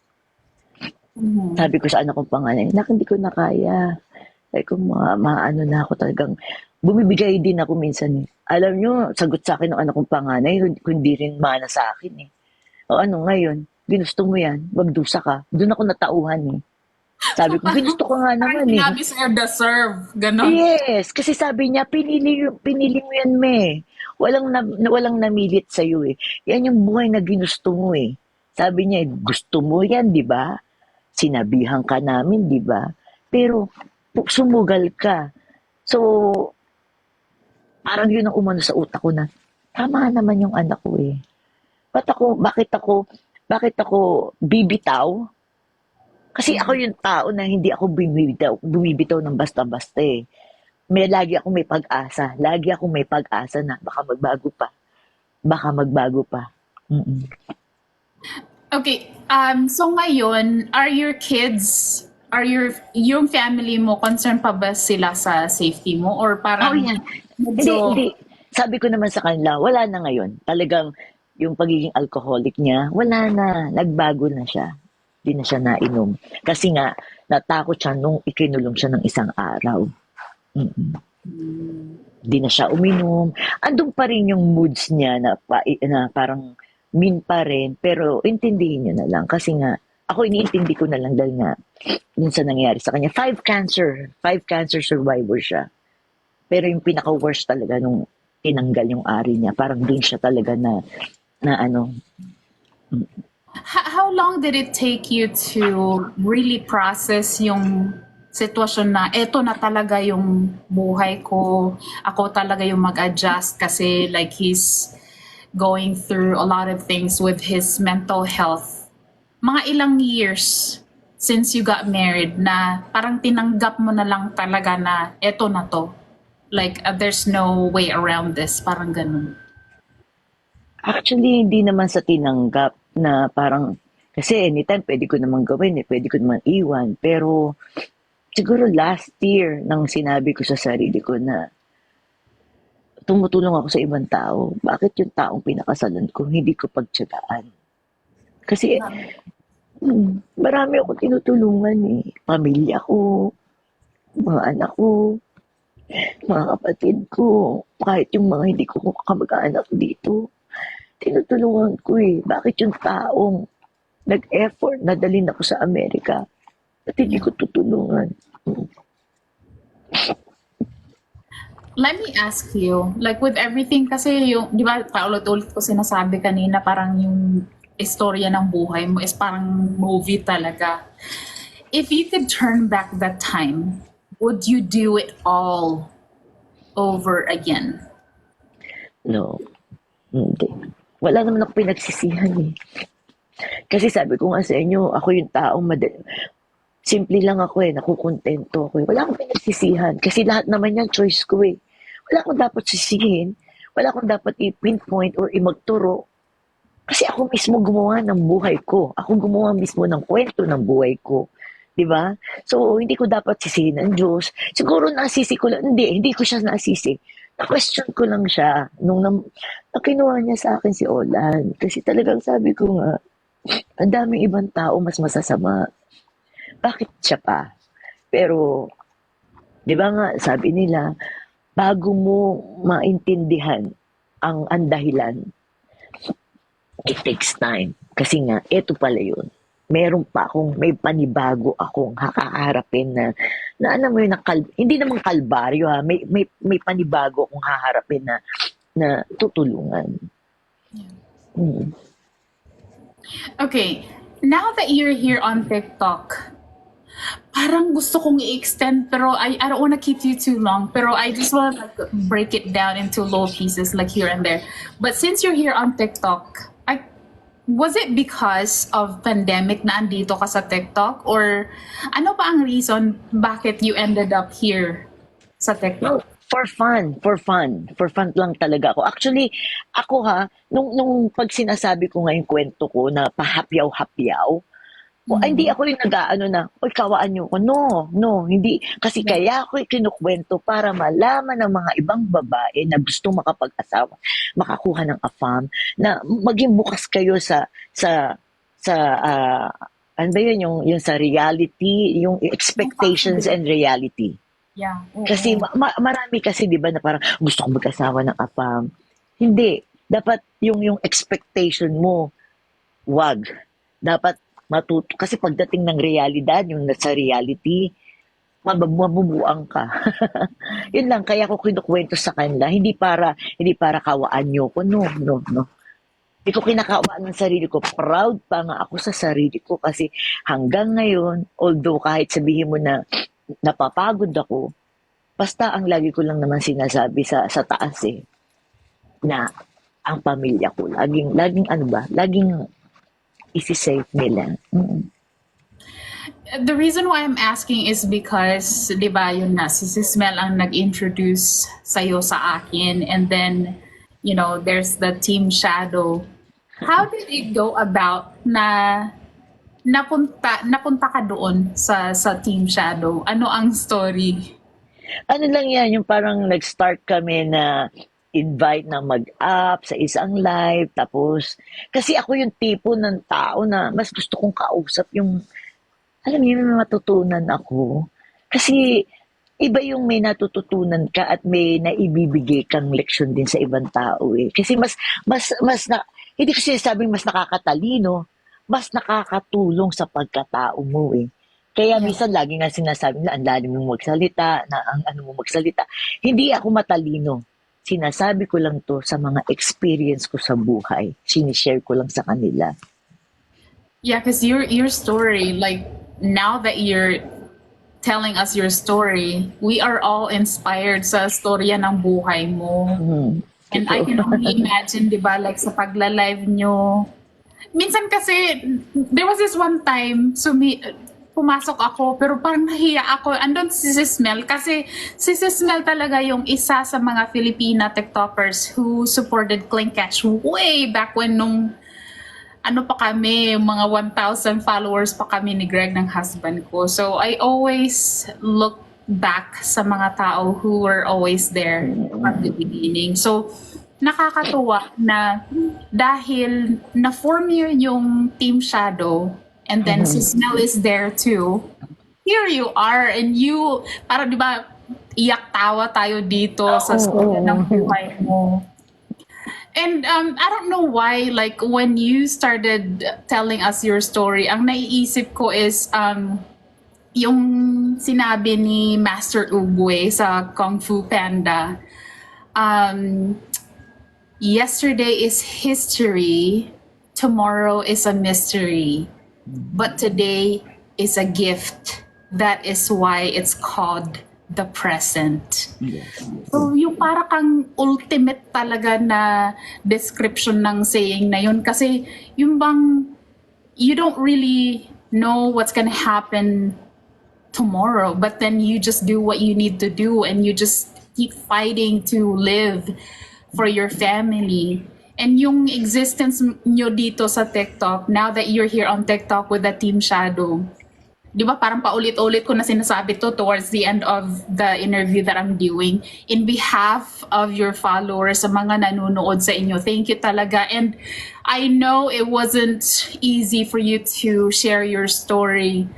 Mhm. Sabi ko sa anak kong panganay, "Nak, hindi ko na kaya." Sabi ko, maano na ako talagang bumibigay din ako minsan eh. Alam nyo, sagot sa akin ng anak kong panganay, hindi rin mana sa akin eh. O ano ngayon, ginusto mo yan, magdusa ka. Doon ako natauhan eh. Sabi ko, ginusto ko nga Parang naman eh. sinabi sa'yo, deserve. Ganon. Yes, kasi sabi niya, pinili mo yan, me. Walang namilit sa iyo eh. Yan yung buhay na ginusto mo eh. Sabi niya, gusto mo yan, di ba? Sinabihan ka namin, di ba? Pero sumugal ka. So, parang yun ang umano sa utak ko na, tama naman yung anak ko eh. Bakit ako bibitaw? Kasi ako yung tao na hindi ako bumibitaw ng basta-basta eh. Lagi ako may pag-asa. Lagi ako may pag-asa na baka magbago pa. Baka magbago pa. Mm-mm. Okay, so ngayon, yung family mo, concerned pa ba sila sa safety mo? Or Oh, parang yan. Hindi, medyo, hindi. Sabi ko naman sa kanila, wala na ngayon. Talagang yung pagiging alcoholic niya, wala na. Nagbago na siya. Hindi na siya nainom. Kasi nga, natakot siya nung ikinulong siya ng isang araw. Mm-mm. Hindi na siya uminom. Andun pa rin yung moods niya na parang mean pa rin. Pero intindihin niyo na lang. Kasi nga, ako iniintindi ko na lang dahil nga yun sa nangyari sa kanya. 5 cancer survivor siya. Pero yung pinaka-worst talaga nung tinanggal yung ari niya, parang dun siya talaga na ano, how long did it take you to really process yung sitwasyon na eto na talaga yung buhay ko, ako talaga yung mag-adjust kasi like he's going through a lot of things with his mental health. Mga ilang years since you got married na parang tinanggap mo na lang talaga na eto na to. Like, there's no way around this. Parang ganun. actually hindi naman sa tinanggap na parang, kasi anytime pwede ko naman gawin eh, pwede ko naman iwan. Pero siguro last year nang sinabi ko sa sarili ko na tumutulong ako sa ibang tao, bakit yung taong pinakasalan ko hindi ko pagtiyagaan? Kasi marami akong tinutulungan eh. Pamilya ko, mga anak ko, mga kapatid ko, kahit yung mga hindi ko kamag-anak dito, tinutulungan ko eh. Bakit yung taong nag-effort na dalhin ako sa Amerika at hindi ko tutulungan? Let me ask you, like with everything, kasi yung, di ba, paulit-ulit ko sinasabi kanina, parang yung istorya ng buhay mo is parang movie talaga. If you could turn back that time, would you do it all over again? No, hindi. Wala naman ako pinagsisihan eh. Kasi sabi ko nga sa inyo, ako yung taong simple lang ako eh, nakukontento ako eh. Wala akong pinagsisihan kasi lahat naman yan choice ko eh. Wala akong dapat sisihin, wala akong dapat i-pinpoint or i-magturo. Kasi ako mismo gumawa ng buhay ko. Ako gumawa mismo ng kwento ng buhay ko. 'Di ba? So, hindi ko dapat sisihin ang Diyos. Siguro nasisi ko lang. Hindi ko siya nasisi. Na-question ko lang siya na kinuha niya sa akin si Olan. Kasi talagang sabi ko nga, ang daming ibang tao mas masasama. Bakit siya pa? Pero, di ba nga, sabi nila, bago mo maintindihan ang dahilan, it takes time. Kasi nga, eto pala yun. May panibago akong kakaharapin na alam mo yun, hindi naman kalbaryo ha, may panibago akong haharapin na tutulungan. Hmm. Okay, now that you're here on TikTok, parang gusto kong i-extend pero I don't wanna keep you too long pero I just wanna like break it down into little pieces like here and there. But since you're here on TikTok, Was it because of pandemic na andito ka sa TikTok? Or ano pa ang reason bakit you ended up here sa No, TikTok? for fun lang talaga ako. Actually, ako nung pag sinasabi ko nga yung kwento ko na pahapyaw-hapyaw, hindi Mm. ako yung nag-aano na, "Uy, kawaan niyo ko." No, no, hindi. Kasi Yeah. kaya ako kinukwento para malaman ng mga ibang babae na gustong makapag-asawa, makakuha ng AFAM, na maging bukas kayo sa, ah, ano ba yun, yung sa reality, yung Yung expectations possibility. and reality. Yeah. Kasi Oo. marami kasi 'di ba na parang gusto ko mag-asawa ng AFAM. Hindi, dapat yung expectation mo, wag. Dapat kasi pagdating ng realidad, yung nasa reality, mabubuang ka. Yun lang kaya ko kinukuwento sa kanila, hindi para kawaan niyo ko, no, no, no. Hindi ko kinakawaan ng sarili ko. Proud pa nga ako sa sarili ko kasi hanggang ngayon, although kahit sabihin mo na napapagod ako, basta ang lagi ko lang naman sinasabi sa taas na ang pamilya ko, laging ano ba, laging isi-save nila. The reason why I'm asking is because, di ba, yun na, si Sis Mel ang nag-introduce sa'yo sa akin. And then, there's the Team Shadow. How did it go about na napunta ka doon sa Team Shadow? Ano ang story? Ano lang yan, yung parang nag-start kami na invite na mag-up sa isang live. Tapos, kasi ako yung tipo ng tao na mas gusto kong kausap yung, alam mo yun, may matutunan ako. Kasi, iba yung may natututunan ka at may naibibigay kang leksyon din sa ibang tao eh. Kasi hindi ko sinasabing mas nakakatalino, mas nakakatulong sa pagkatao mo eh. Kaya Yeah. minsan lagi nga sinasabi na ang lalim mong magsalita, na ang ano mo magsalita. Hindi ako matalino. Sinasabi ko lang to sa mga experience ko sa buhay. Sinishare ko lang sa kanila. Yeah, because your story, like now that you're telling us your story, we are all inspired sa storya ng buhay mo. And I Totoo. can only imagine, di ba, like sa pagla-live nyo. Minsan kasi, there was this one time, pumasok ako, pero parang nahiya ako. Andun si Sis Mel, kasi si Sis Mel talaga yung isa sa mga Filipina TikTokers who supported Clean Catch way back when nung ano pa kami, mga 1,000 followers pa kami ni Greg ng husband ko. So I always look back sa mga tao who were always there from the beginning. So nakakatuwa na dahil na-form yun yung Team Shadow and then si Snell is there too. Here you are and you, para di ba, iyak tawa tayo dito sa story ng buhay mo. And I don't know why, like when you started telling us your story, ang naiisip ko is yung sinabi ni Master Uguay sa Kung Fu Panda. Um, Yesterday is history, tomorrow is a mystery, but today is a gift. That is why it's called the present. Yes. So, yung para kang ultimate talaga na description ng saying na yun. Kasi, yung bang, you don't really know what's gonna happen tomorrow, but then you just do what you need to do and you just keep fighting to live for your family. And yung existence nyo dito sa TikTok, now that you're here on TikTok with the Team Shadow, di ba parang paulit-ulit ko na sinasabi to towards the end of the interview that I'm doing. In behalf of your followers, sa mga nanonood sa inyo, thank you talaga. And I know it wasn't easy for you to share your story.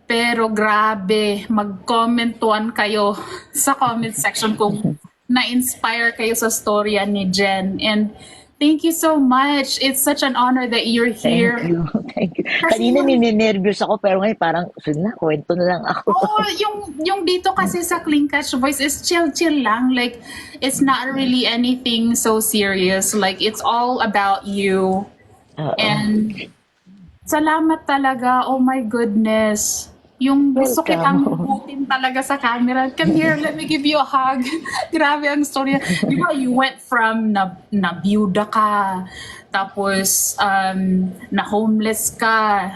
Pero grabe, mag-commentuan kayo sa comment section kung na-inspire kayo sa storya ni Jen. And thank you so much. It's such an honor that you're here. Thank you. Thank you. Kasi Kanina yung- ninenervyos ako pero ngayon parang, sige na, kwento na lang ako. Oo, yung dito kasi sa Clean Catch Voice is chill lang. Like, it's not really anything so serious. Like, it's all about you. Oo. And salamat talaga. Oh my goodness. Yung gusto kitang Welcome. butin talaga sa camera. Come here, let me give you a hug. Grabe ang story. Di ba, you went from na byuda ka, tapos na homeless ka,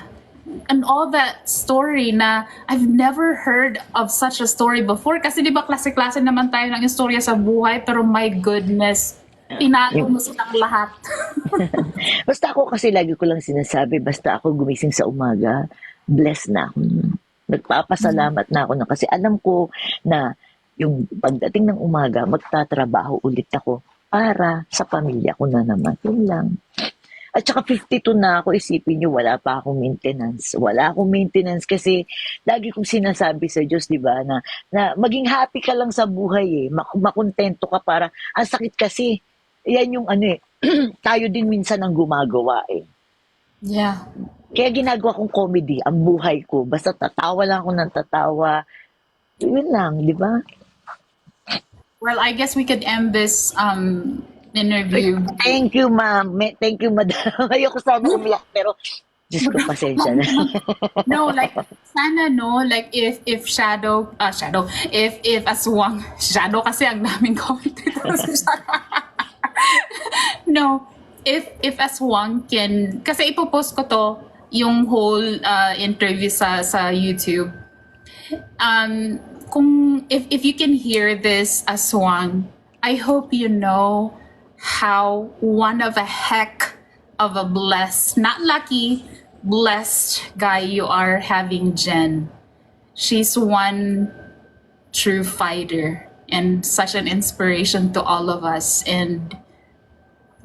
and all that story na I've never heard of such a story before. Kasi di ba klase-klase naman tayo ng istorya sa buhay, pero my goodness, tinalo mo silang lahat. Basta ako kasi lagi ko lang sinasabi, basta ako gumising sa umaga, blessed na ako. Nagpapasalamat na ako kasi alam ko na yung pagdating ng umaga, magtatrabaho ulit ako para sa pamilya ko na naman. Yun lang. At saka 52 na ako, isipin nyo, wala pa akong maintenance. Wala akong maintenance kasi lagi kong sinasabi sa Diyos, di ba, na maging happy ka lang sa buhay eh. Makontento ka para, ang sakit kasi, yan yung ano eh, tayo din minsan ang gumagawa eh. Yeah. Kaya ginagawa kong comedy, ang buhay ko. Basta tatawa lang ako ng tatawa. Yun lang, di ba? Well, I guess we could end this interview. Thank you, ma'am. Thank you, madam. Ayoko sana umiyak, pero Diyos ko, pasensya na. No, like sana no, like if if Aswang Shadow kasi ang daming comment dito sa Shadow. No, if Aswang can, kasi ipopost ko to yung whole interview sa YouTube. Kung if you can hear this, Aswang, I hope you know how one of a heck of a blessed, not lucky, blessed guy you are having Jen. She's one true fighter and such an inspiration to all of us. And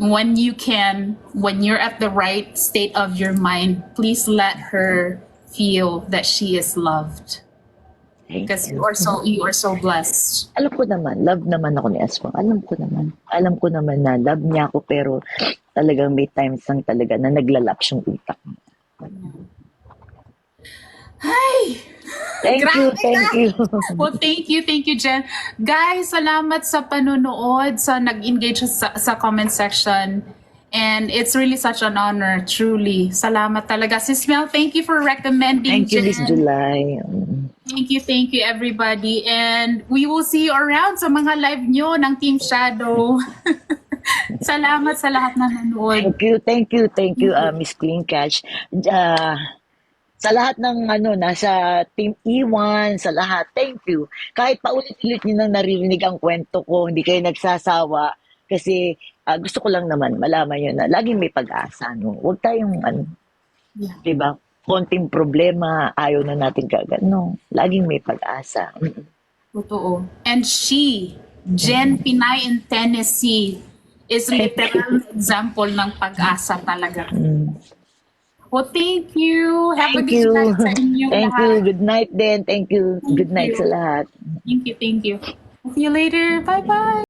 when you're at the right state of your mind, please let her feel that she is loved. Thank Because you. you are so blessed. Alam ko naman, love naman ako ni Aswang. Alam ko naman. Alam ko naman na love niya ako, pero talagang may times lang talaga na naglalapse yung utak niya. Ay! Thank you, Grabe thank ka! you. Well, thank you, Jen. Guys, salamat sa panunood, sa nag-engage sa comment section. And it's really such an honor, truly. Salamat talaga. Sis Mel, thank you for recommending Thank you, Jen. Miss July. Thank you, everybody. And we will see you around sa mga live nyo ng Team Shadow. Salamat sa lahat na nanood. Thank you, Miss Clean Catch. Sa lahat ng nasa Team E1, sa lahat, thank you. Kahit paulit-ulit nyo nang naririnig ang kwento ko, hindi kayo nagsasawa. Kasi gusto ko lang naman malaman nyo na laging may pag-asa. No? Huwag tayong, Yeah. diba, konting problema, ayaw na natin kagad. No, laging may pag-asa. Totoo. And Jen Pinay in Tennessee, is literal example ng pag-asa talaga. Well, thank you. Have a Thank good you. night sa inyo Thank lahat. you. Good night din. Thank you. Good night you. sa lahat. Thank you. See you later. Bye-bye.